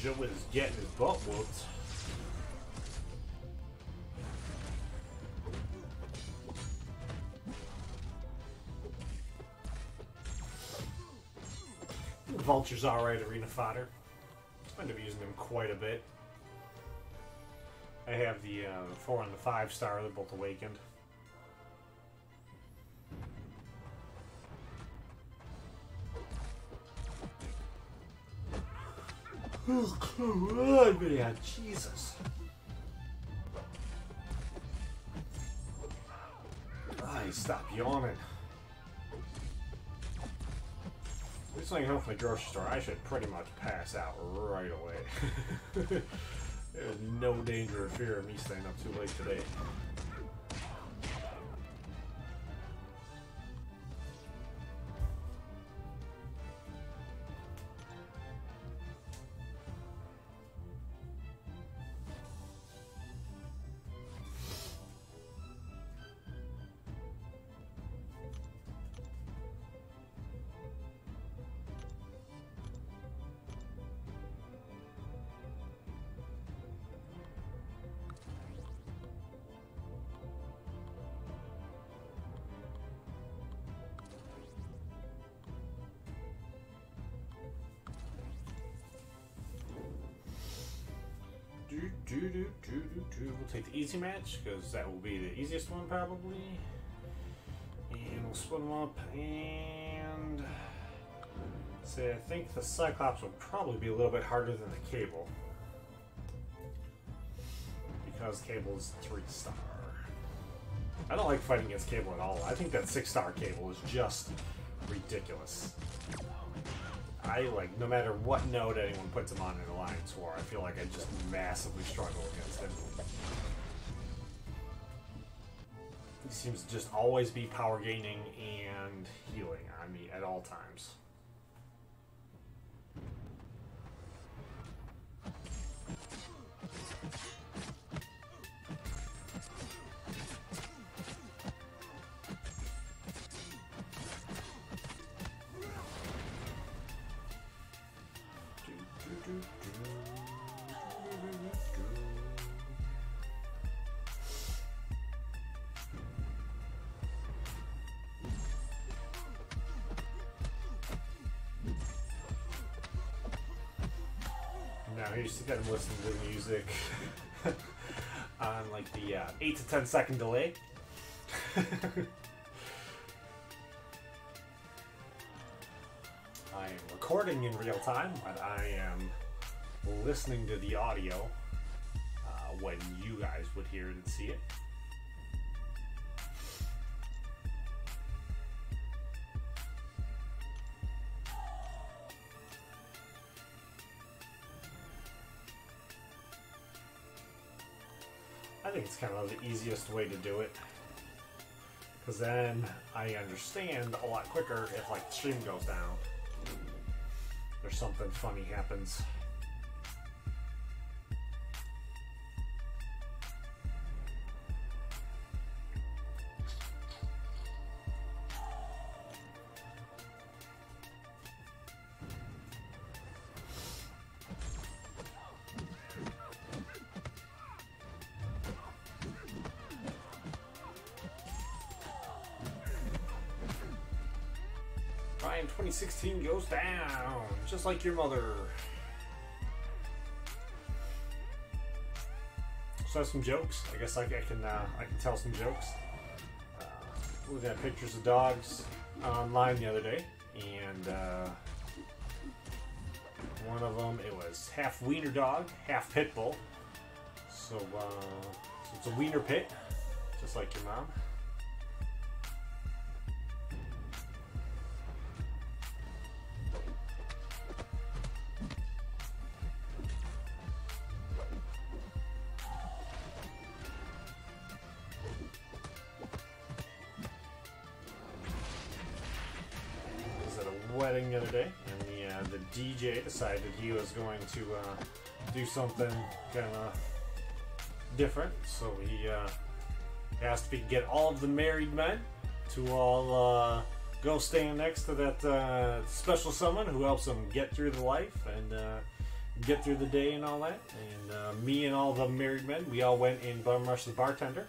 Joe is getting his butt whooped. Vulture's alright, arena fodder. end up using them quite a bit. I have the 4 and the 5 star. They're both awakened. Oh, come on, man. Jesus. I stop yawning. This thing home from the grocery store, I should pretty much pass out right away. There's no danger or fear of me staying up too late today. We'll take the easy match because that will be the easiest one probably, and we'll split them up. And say I think the Cyclops will probably be a little bit harder than the Cable because Cable is 3-star. I don't like fighting against Cable at all. I think that 6-star Cable is just ridiculous. I like, no matter what node anyone puts him on in Alliance War, I feel like I just massively struggle against him. He seems to just always be power gaining and healing on me at all times. Now I used to get him listening to the music on like the 8 to 10 second delay. I am recording in real time, but I am listening to the audio when you guys would hear it and see it. I think it's kind of the easiest way to do it, because then I understand a lot quicker if like the stream goes down or something funny happens. Ryan 2016 goes down, just like your mother. So that's some jokes. I guess I can tell some jokes. Looking at pictures of dogs online the other day, and one of them, it was half wiener dog, half pit bull. So it's a wiener pit, just like your mom. Wedding the other day, and the DJ decided he was going to do something kind of different, so he asked if he could get all of the married men to all go stand next to that special someone who helps them get through the life and get through the day and all that. And me and all the married men, we all went and bum rushed the bartender.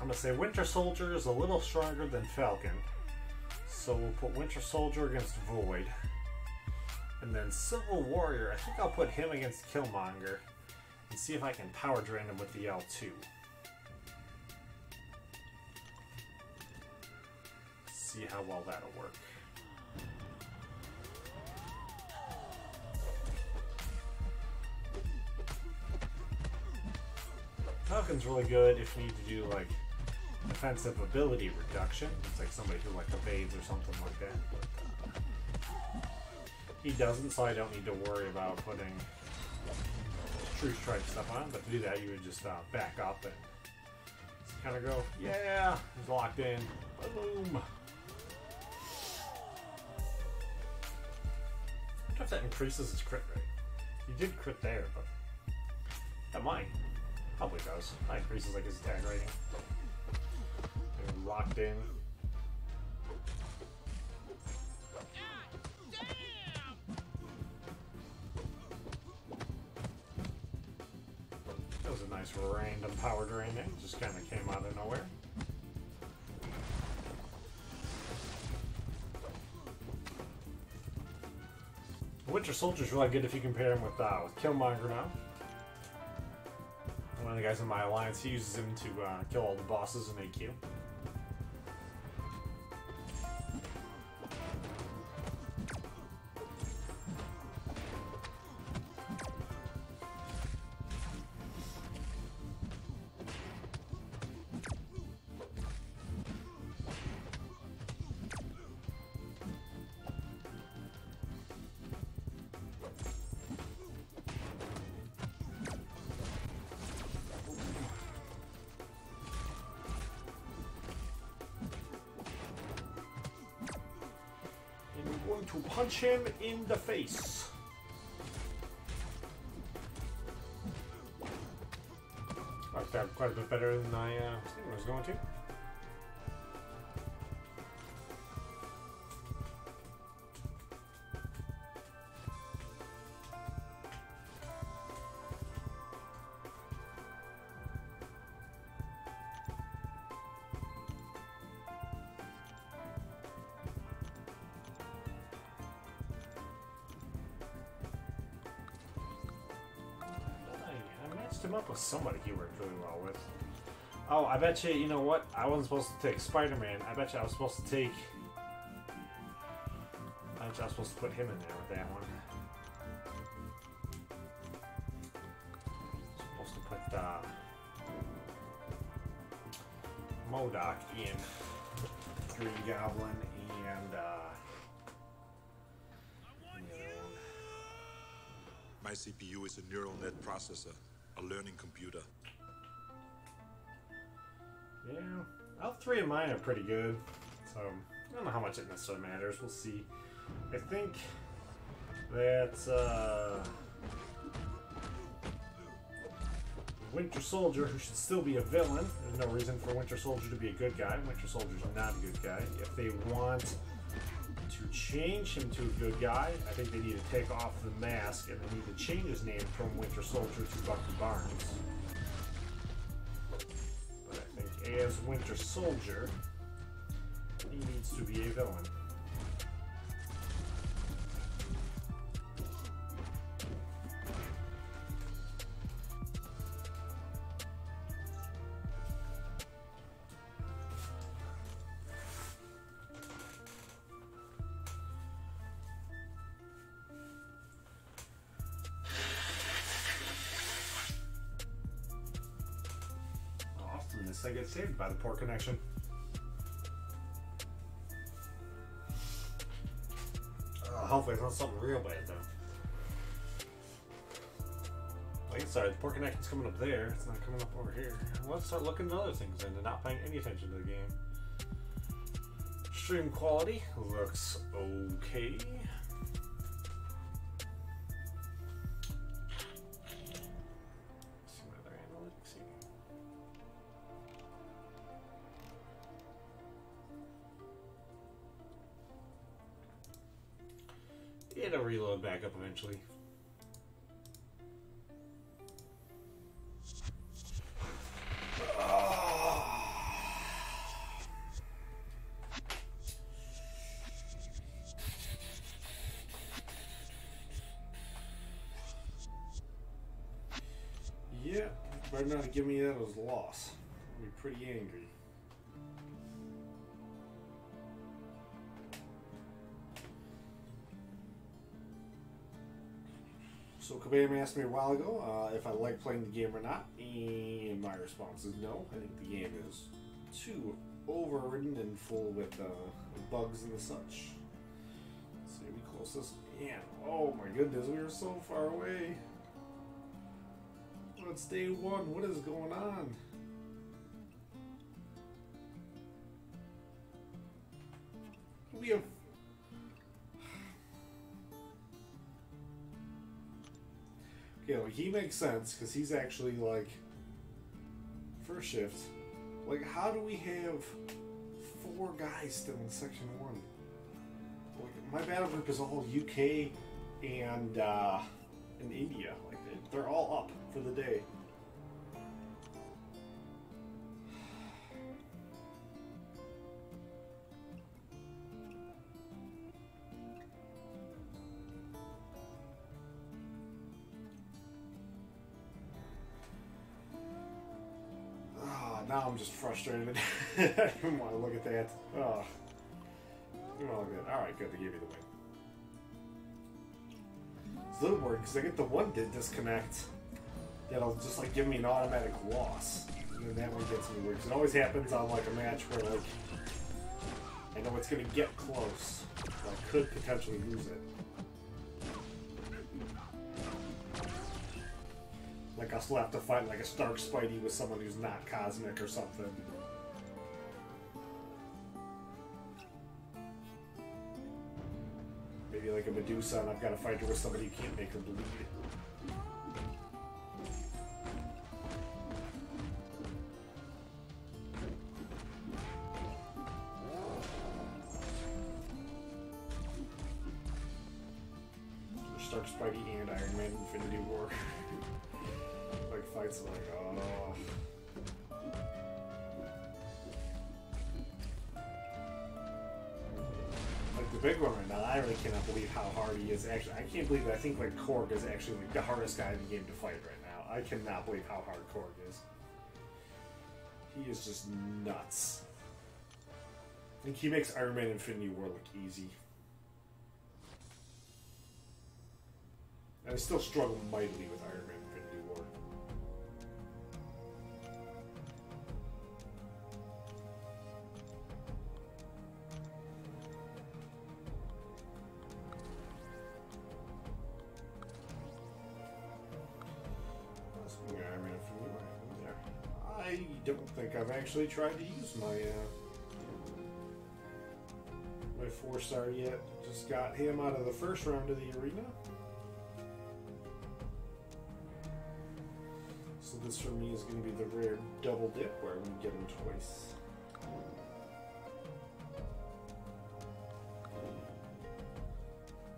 I'm gonna say Winter Soldier is a little stronger than Falcon. So we'll put Winter Soldier against Void. And then Civil Warrior, I think I'll put him against Killmonger. And see if I can power drain him with the L2. See how well that'll work. Falcon's really good if you need to do like defensive ability reduction. It's like somebody who like evades or something like that. But he doesn't, so I don't need to worry about putting True Strike stuff on. But to do that, you would just back up and kind of go, yeah, he's locked in. Boom. I wonder if that increases his crit rate. He did crit there, but that might. Probably does. That increases like his attack rating. And locked in. That was a nice random power drain there. Just kind of came out of nowhere. Winter Soldier's really good if you compare him with Killmonger now. One of the guys in my alliance, he uses him to kill all the bosses in AQ. To punch him in the face. Worked out quite a bit better than I think I was going to. Him up with somebody he worked really well with. Oh, I bet you know what? I wasn't supposed to take Spider-Man. I bet you I was supposed to take... I bet you I was supposed to put him in there with that one. Supposed to put Mcoc in Green Goblin and My CPU is a neural net processor, a learning computer. Yeah, all three of mine are pretty good, so I don't know how much it necessarily matters. We'll see. I think that Winter Soldier, who should still be a villain, there's no reason for Winter Soldier to be a good guy. Winter Soldier's not a good guy. If they want to change him to a good guy, I think they need to take off the mask and they need to change his name from Winter Soldier to Bucky Barnes. But I think as Winter Soldier, he needs to be a villain. I get saved by the poor connection. Hopefully it's not something real bad though. Like, sorry, the poor connection's coming up there. It's not coming up over here. Let's start looking at other things and not paying any attention to the game. Stream quality looks okay. It'll reload back up eventually. Yeah, better not give me that as a loss. I'll be pretty angry. So Kabam asked me a while ago if I like playing the game or not, and my response is no. I think the game is too overridden and full with bugs and such. Let's see, we close this. Yeah. Oh my goodness, we are so far away. It's day one. What is going on? We have. Okay, like he makes sense because he's actually like first shift. Like, how do we have 4 guys still in section 1? Like, my battle group is all UK and India. Like, they're all up for the day. Now I'm just frustrated. I didn't want to look at that. Oh. Well, good. Alright, good. They gave you the win. It's a little worried because I get the one disconnect that'll just like give me an automatic loss. And then that one gets me weird. Because it always happens on like a match where like I know it's going to get close. But I could potentially lose it. Like, I'll still have to fight like a Stark Spidey with someone who's not cosmic or something. Maybe like a Medusa, and I've got to fight her with somebody who can't make her bleed. Stark Spidey and Iron Man Infinity War. Fights like, oh. Like the big one right now, I really cannot believe how hard he is. Actually, I can't believe it. I think like Korg is actually like the hardest guy in the game to fight right now. I cannot believe how hard Korg is. He is just nuts. I think he makes Iron Man Infinity War look easy. And I still struggle mightily with Iron Man Infinity War. I don't think I've actually tried to use my my 4-star yet. Just got him out of the first round of the arena. So this for me is going to be the rare double dip where we get him twice.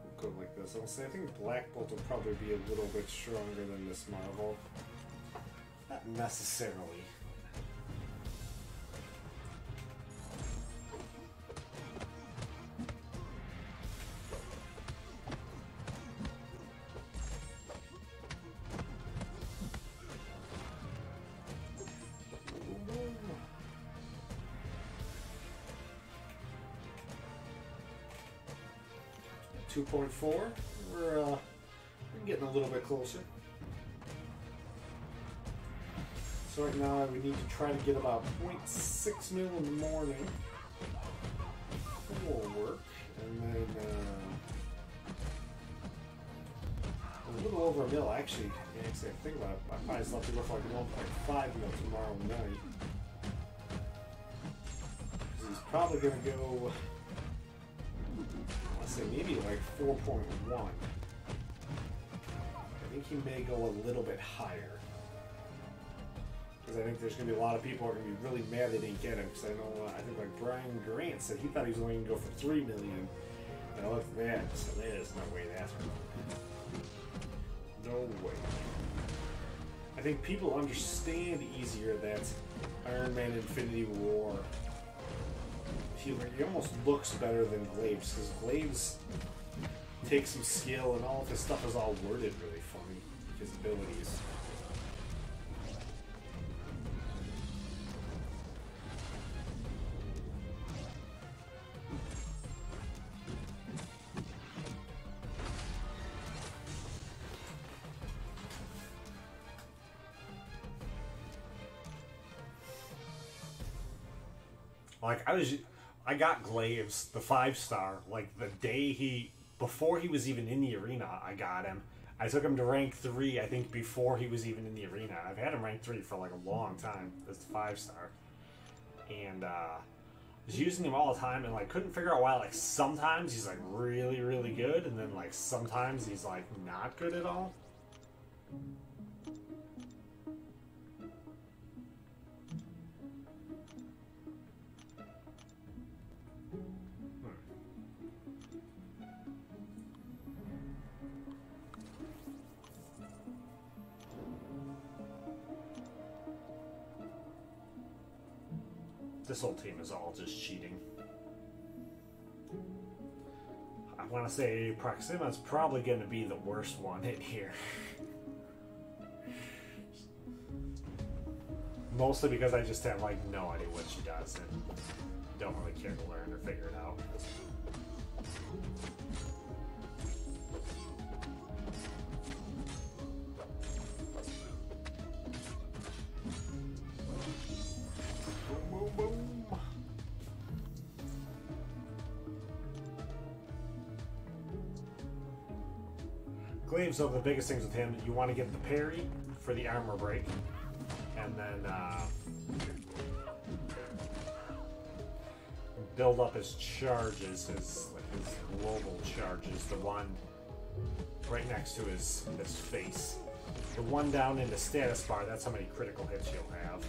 We'll go like this. I'll say I think Black Bolt will probably be a little bit stronger than this Marvel. Not necessarily. .4. We're getting a little bit closer. So right now we need to try to get about 0.6 mil in the morning for work, and then a little over a mil actually. I think about it. I probably still have to go for like 1.5 mil tomorrow night. He's probably gonna go. Say maybe like 4.1. I think he may go a little bit higher. Because I think there's going to be a lot of people who are going to be really mad they didn't get him. Because I know, I think like Brian Grant said he thought he was only going to go for 3 million. And I looked at that and said, there's no way that's going to happen. No way. I think people understand easier that Iron Man Infinity War he almost looks better than Glaives, because Glaives takes some skill and all of his stuff is all worded really funny, his abilities. Like, I got Glaves, the 5-star, like the day before he was even in the arena, I got him. I took him to rank 3, I think, before he was even in the arena. I've had him rank 3 for like a long time. This 5-star. And, was using him all the time and like couldn't figure out why. Like sometimes he's like really, really good, and then like sometimes he's like not good at all. This whole team is all just cheating. I want to say Proxima's probably going to be the worst one in here. Mostly because I just have like no idea what she does and don't really care to learn or figure it out. Glaives are the biggest things with him. You want to get the parry for the armor break, and then build up his charges, his global charges. The one right next to his face. The one down in the status bar, that's how many critical hits you'll have.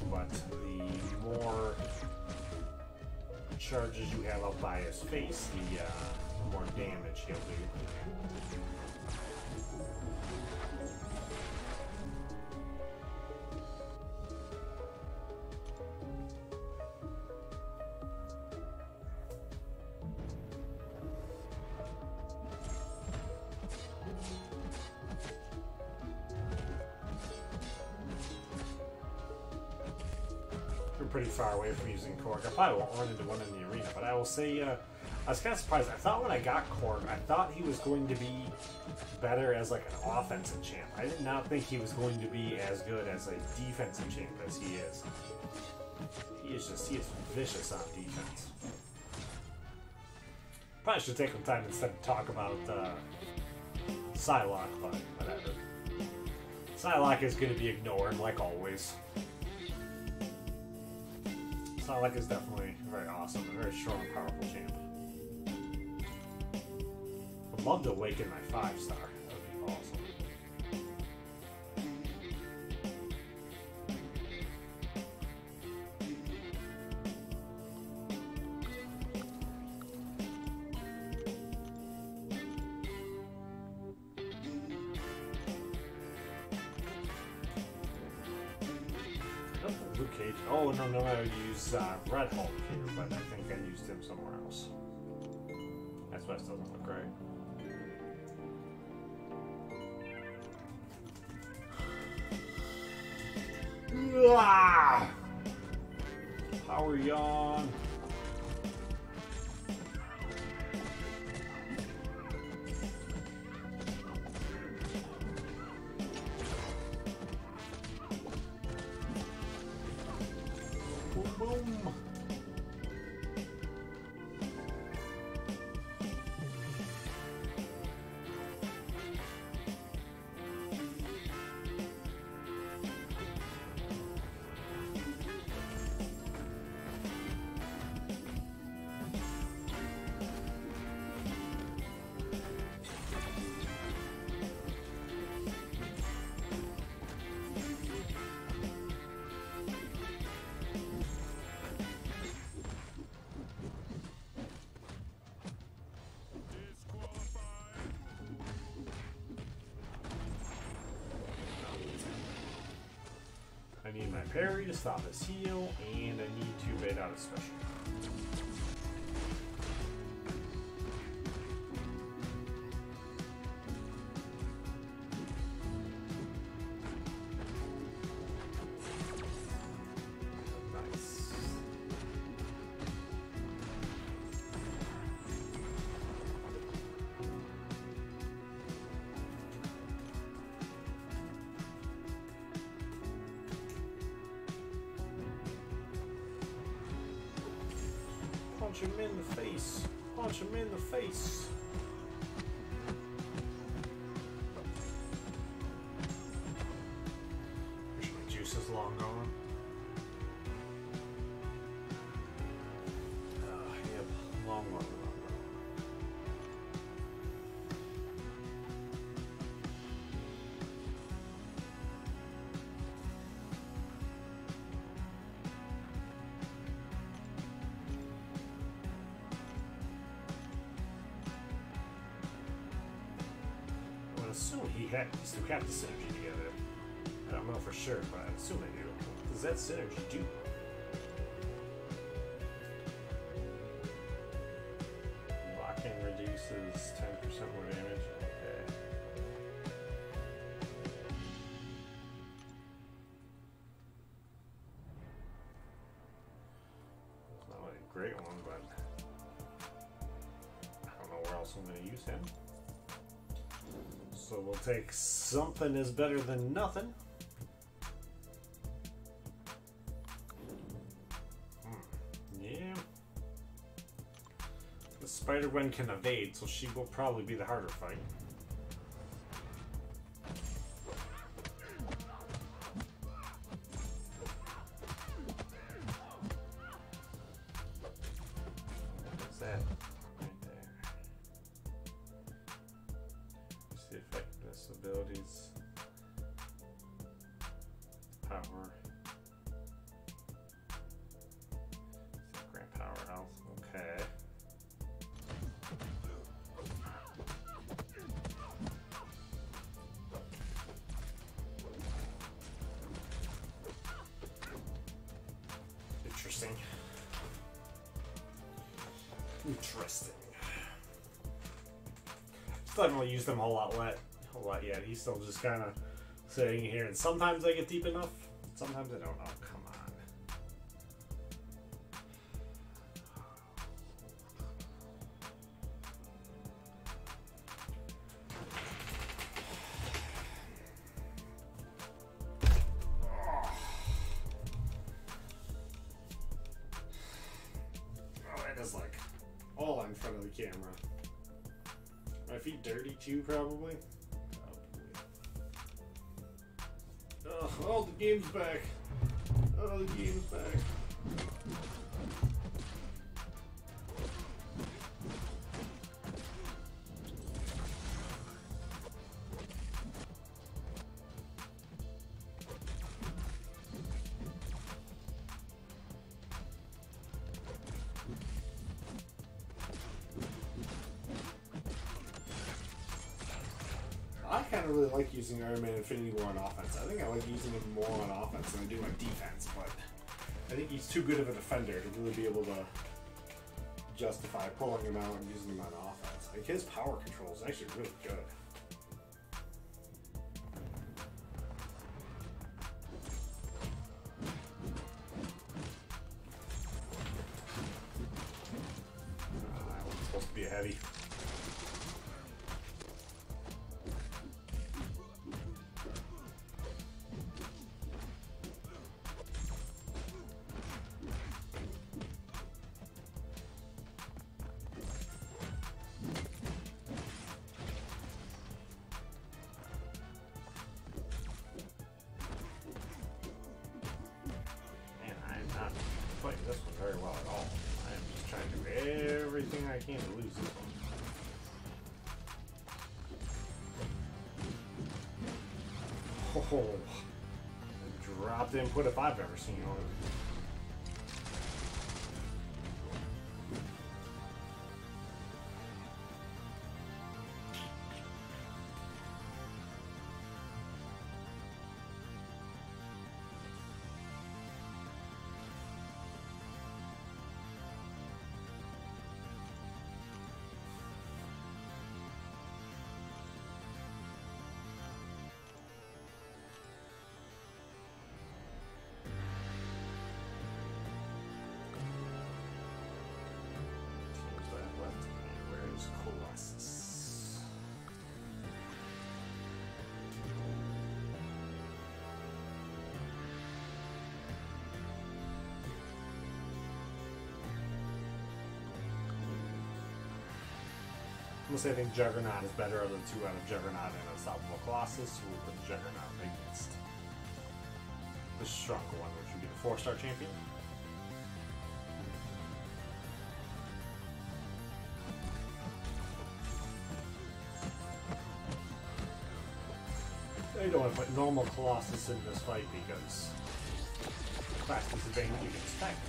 But the more charges you have up by his face, the more damage he'll do. We're pretty far away from using Mcoc. I probably won't run into one in the arena, but I will say I was kind of surprised. I thought when I got Mcoc, I thought he was going to be better as like an offensive champ. I did not think he was going to be as good as a defensive champ as he is. He is vicious on defense. Probably should take some time instead to talk about Psylocke, but whatever. Psylocke is going to be ignored like always. Psylocke is definitely very awesome, a very strong, powerful champ. I'd love to awaken my 5-star. That would be awesome. Luke Cage. Oh, no, I would use Red Hulk here, but I think I used him somewhere else. That's why it doesn't look right. Power yawn. Boom. I need my parry to stop his heal, and I need to bait out a special. Nice. Punch him in the face. Punch him in the face. Wish my juice is long gone. Yep, long gone. Assume he still have the synergy together. I don't know for sure, but I assume they do. What does that synergy do? Blocking reduces 10% more damage. Okay. It's not a great one, but I don't know where else I'm going to use him. So we'll take something is better than nothing. Yeah. The Spider-Gwen can evade, so she will probably be the harder fight. What's that? Effectiveness, abilities, power, grant power, health. Okay. Interesting. Interesting. Still haven't really used them a whole lot yet. He's still just kind of sitting here, and sometimes I get deep enough, sometimes I don't. Oh, come on. Oh, that is like all in front of the camera. My feet dirty too, probably. Oh, the game's back. Oh, the game's back. I kind of really like using Iron Man Infinity War on offense. I think I like using him more on offense than I do on defense, but I think he's too good of a defender to really be able to justify pulling him out and using him on offense. Like, his power control is actually really good. That one's supposed to be a heavy. Playing this one very well at all. I am just trying to do everything I can to lose this one. Oh, dropped input if I've ever seen one. I'm gonna say I think Juggernaut is better of the two out of Juggernaut and Unstoppable Colossus. We'll put Juggernaut against the stronger one, which would be the 4-star champion. You don't want to put normal Colossus in this fight because class disadvantage you can expect.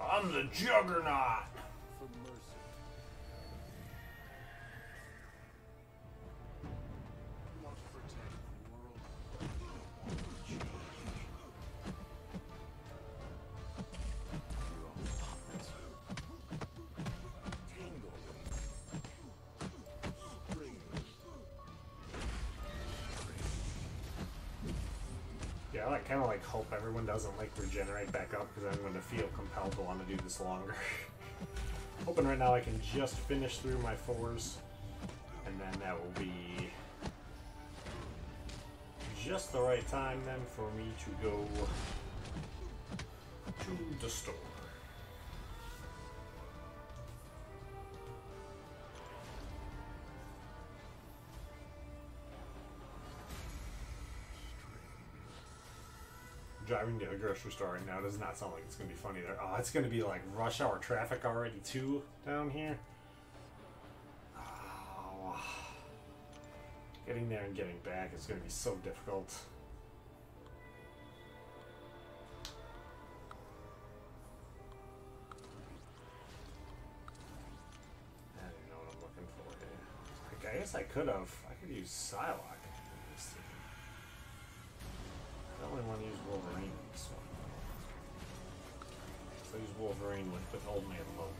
I'm the Juggernaut! For mercy. You want to protect the world. You don't want to change. You're all puppets. Tangled. Strings. Yeah, I kind of like hope everyone doesn't like regenerate back up because I'm going to feel compelled to want to do this longer. Hoping right now I can just finish through my 4s and then that will be just the right time then for me to go to the store. Driving to a grocery store right now does not sound like it's going to be funny there. Oh, it's going to be like rush hour traffic already too down here. Oh. Getting there and getting back is going to be so difficult. I don't know what I'm looking for here. I guess I could use Psylocke. I only want to use Wolverine in this one. So I use Wolverine with Old Man Logan.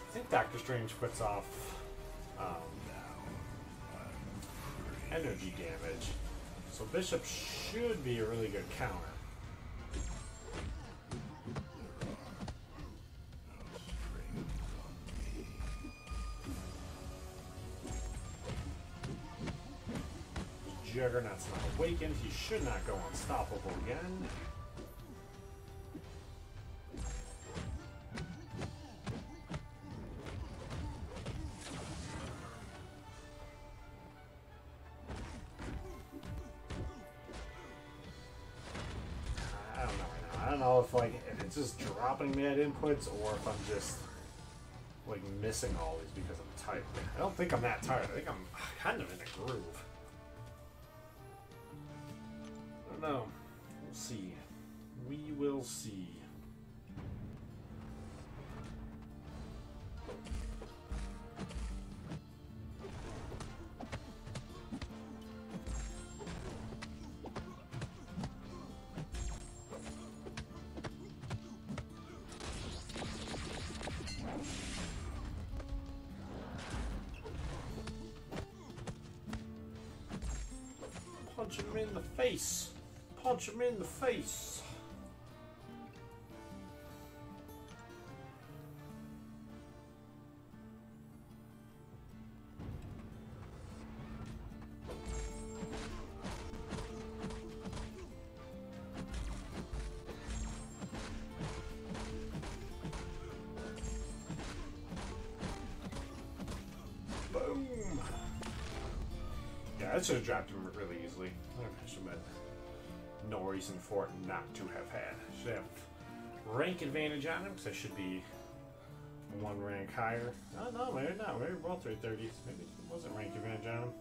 I think Doctor Strange puts off energy damage. So Bishop should be a really good counter. Juggernaut's not awakened. He should not go unstoppable again. I don't know right now. I don't know if it's just dropping mad inputs or if I'm just like missing all these because I'm tired. I don't think I'm that tired. I think I'm kind of in a groove. No, we'll see. We will see. Punch him in the face. Punch him in the face. Boom. Yeah, I should have dropped him really easily. I should have been no reason for it not to have had. I should have rank advantage on him because I should be one rank higher. Oh no, maybe not. Maybe we're both 330s. Maybe it wasn't rank advantage on him.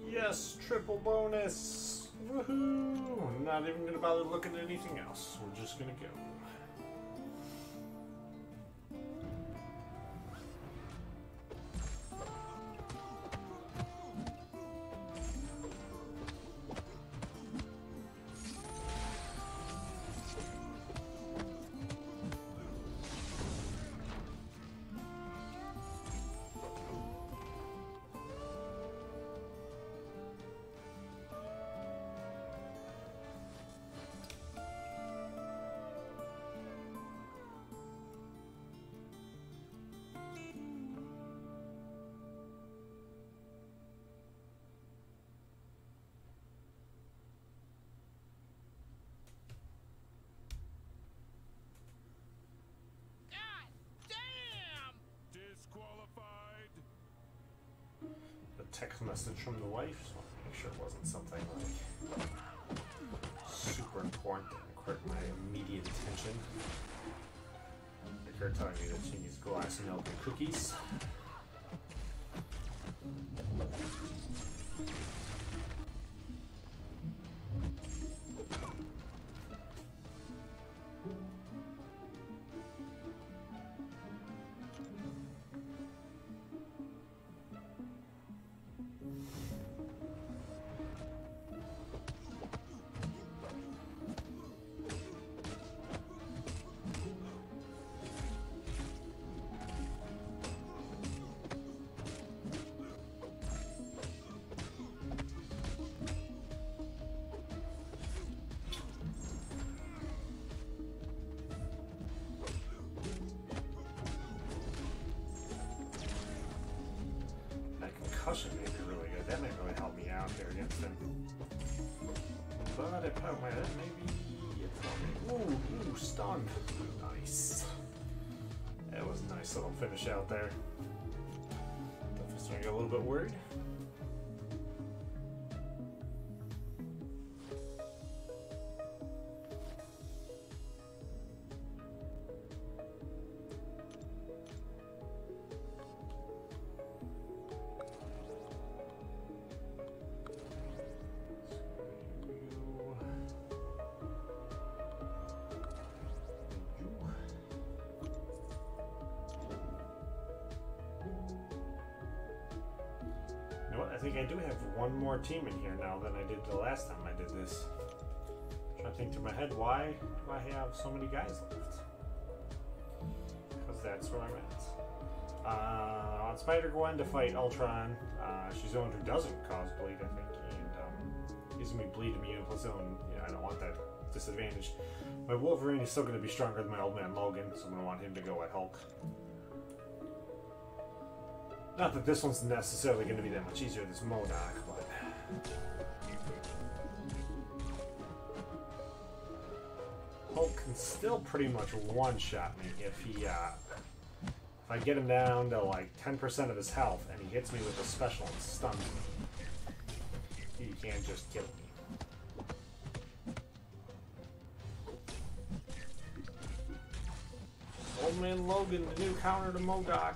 Yes, triple bonus! Woohoo! I'm not even gonna bother looking at anything else. We're just gonna go. God damn! Disqualified. A text message from the wife. Just want to make sure it wasn't something like super important that required my immediate attention. Like her telling me that she needs glass milk and cookies. Concussion may be really good. That may really help me out here against him. But it probably maybe. Ooh, stunned. Nice. That was a nice little finish out there. Definitely starting to get a little bit worried. You know what? I think I do have one more team in here now than I did the last time I did this. I'm trying to think through my head, why do I have so many guys left? Because that's where I'm at. On Spider-Gwen to fight Ultron. She's the one who doesn't cause bleed, I think, and gives me bleed immune plus own. I don't want that disadvantage. My Wolverine is still going to be stronger than my old man Logan, so I'm going to want him to go at Hulk. Not that this one's necessarily going to be that much easier, this Mcoc, but... Hulk can still pretty much one-shot me if he, if I get him down to like 10% of his health and he hits me with a special and stuns me. He can't just kill me. Old man Logan, the new counter to Mcoc.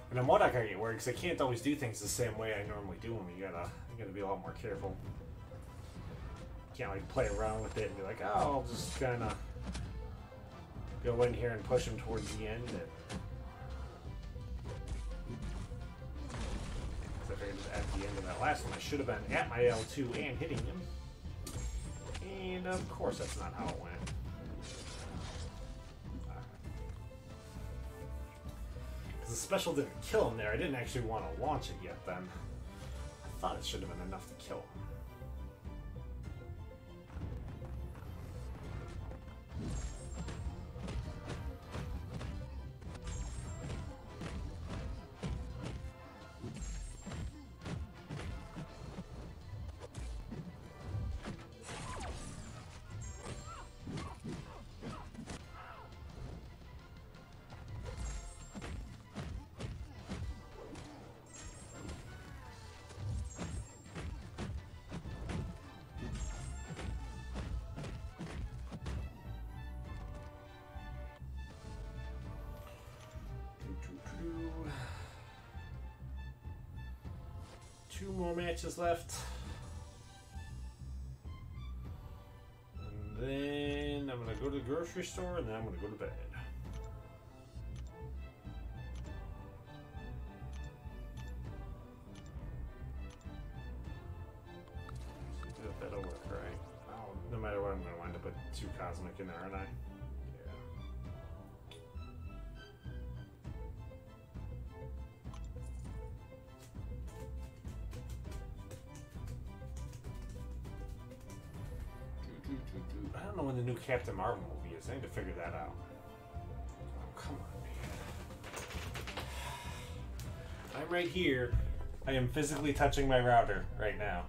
And the Mcoc I get worried because I can't always do things the same way I normally do them. You gotta be a lot more careful. You can't like play around with it and be like, oh, I'll just kind of go in here and push him towards the end. Because I figured at the end of that last one, I should have been at my L2 and hitting him. And of course, that's not how it went. The the special didn't kill him there, I didn't actually want to launch it yet then. I thought it should have been enough to kill him. Two more matches left. And then I'm gonna go to the grocery store and then I'm gonna go to bed. That'll work, right? Oh, no matter what, I'm gonna wind up with 2 cosmic in there, aren't I? I don't know when the new Captain Marvel movie is. I need to figure that out. Oh, come on, man. I'm right here. I am physically touching my router right now.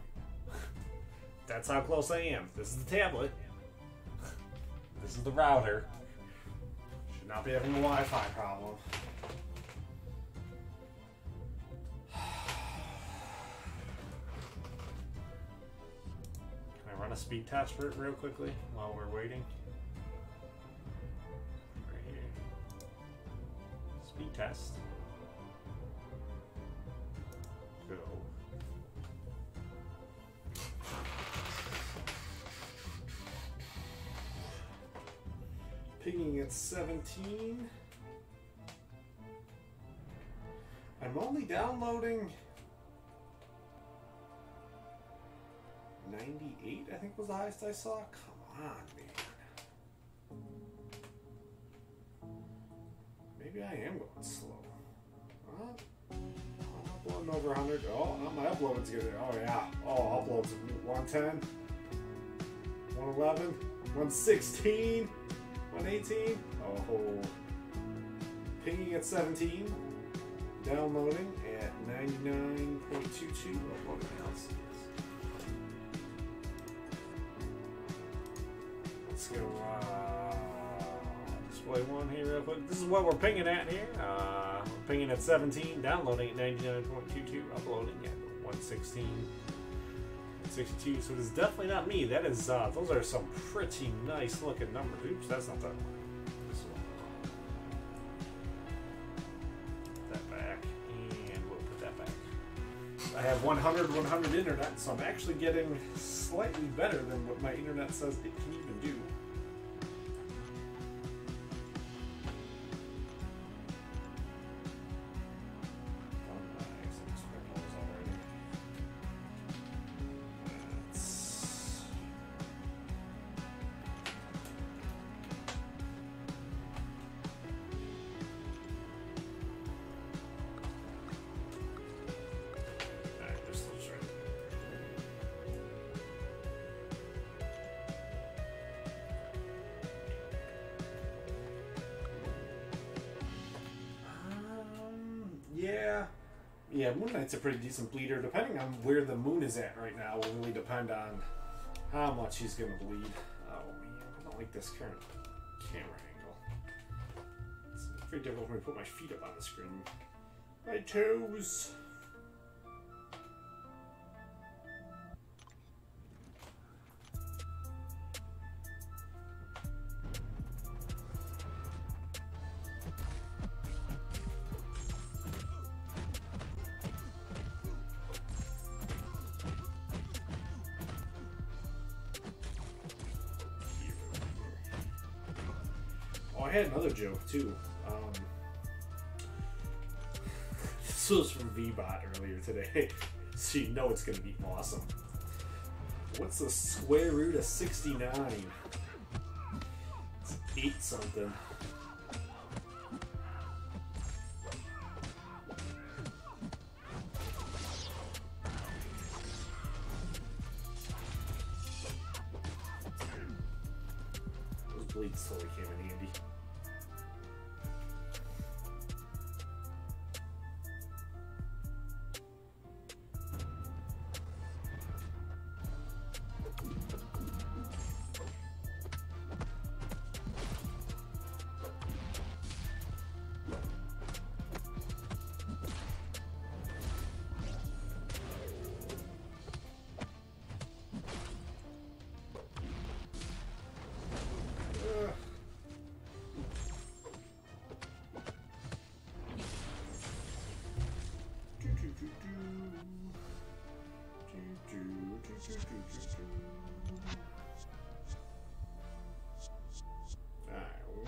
That's how close I am. This is the tablet. This is the router. Should not be having a Wi-Fi problem. Run a speed test for it real quickly while we're waiting. Right here. Speed test. Go. Pinging at 17. I'm only downloading 98, I think was the highest I saw. Come on, man. Maybe I am going slow. I'm uploading over 100. Oh, my upload's good. Oh, yeah. Oh, uploads 110, 111, 116, 118. Oh, pinging at 17. Downloading at 99.22. Uploading else. Let's go display one here real quick. This is what we're pinging at here. We're pinging at 17, downloading at 99.22, uploading at 116, 62. So it is definitely not me. That is, those are some pretty nice looking numbers. Oops, that's not that one. This one. Put that back, and we'll put that back. I have 100 internet, so I'm actually getting slightly better than what my internet says it can even do. Yeah, Moon Knight's a pretty decent bleeder. Depending on where the moon is at right now will really depend on how much he's going to bleed. Oh man, I don't like this current camera angle. It's very difficult for me to put my feet up on the screen. My toes! I had another joke too. This was from VBot earlier today, so you know it's going to be awesome. What's the square root of 69? It's 8 something. Bleeds totally came in handy.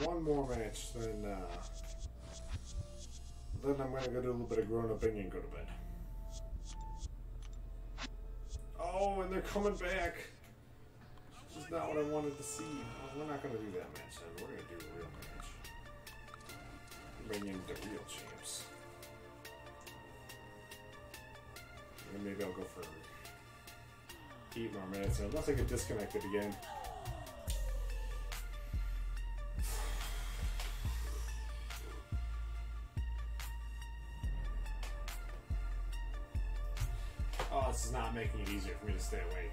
One more match, then I'm gonna go do a little bit of grown up and go to bed. Oh, and they're coming back. This is not what I wanted to see. Oh, we're not gonna do that match then. We're gonna do a real match. Bring in the real champs. And maybe I'll go for 8 more minutes, unless I get disconnected again. Oh, this is not making it easier for me to stay awake.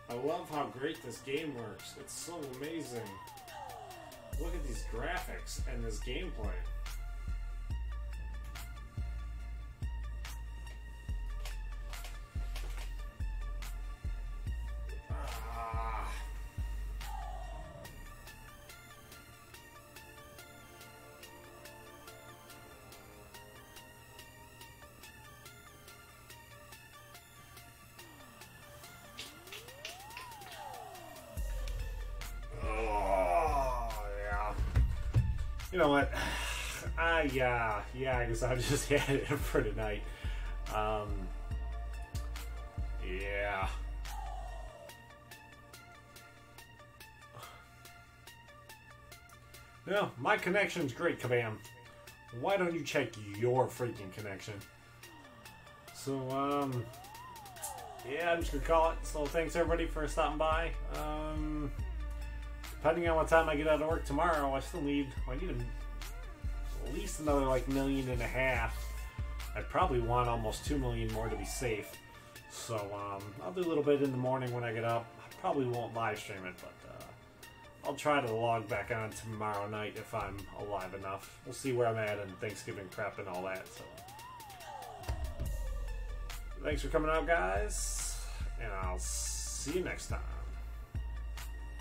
I love how great this game works. It's so amazing. Look at these graphics and this gameplay. You know what? Yeah, I guess I'll just had it for tonight. Yeah. No, my connection's great, Kabam. Why don't you check your freaking connection? So, yeah, I'm just gonna call it. So, thanks everybody for stopping by. Depending on what time I get out of work tomorrow, I need at least another like $1.5 million. I'd probably want almost $2 million more to be safe. So I'll do a little bit in the morning when I get up. I probably won't live stream it, but I'll try to log back on tomorrow night if I'm alive enough. We'll see where I'm at and Thanksgiving prep and all that. So thanks for coming out, guys, and I'll see you next time.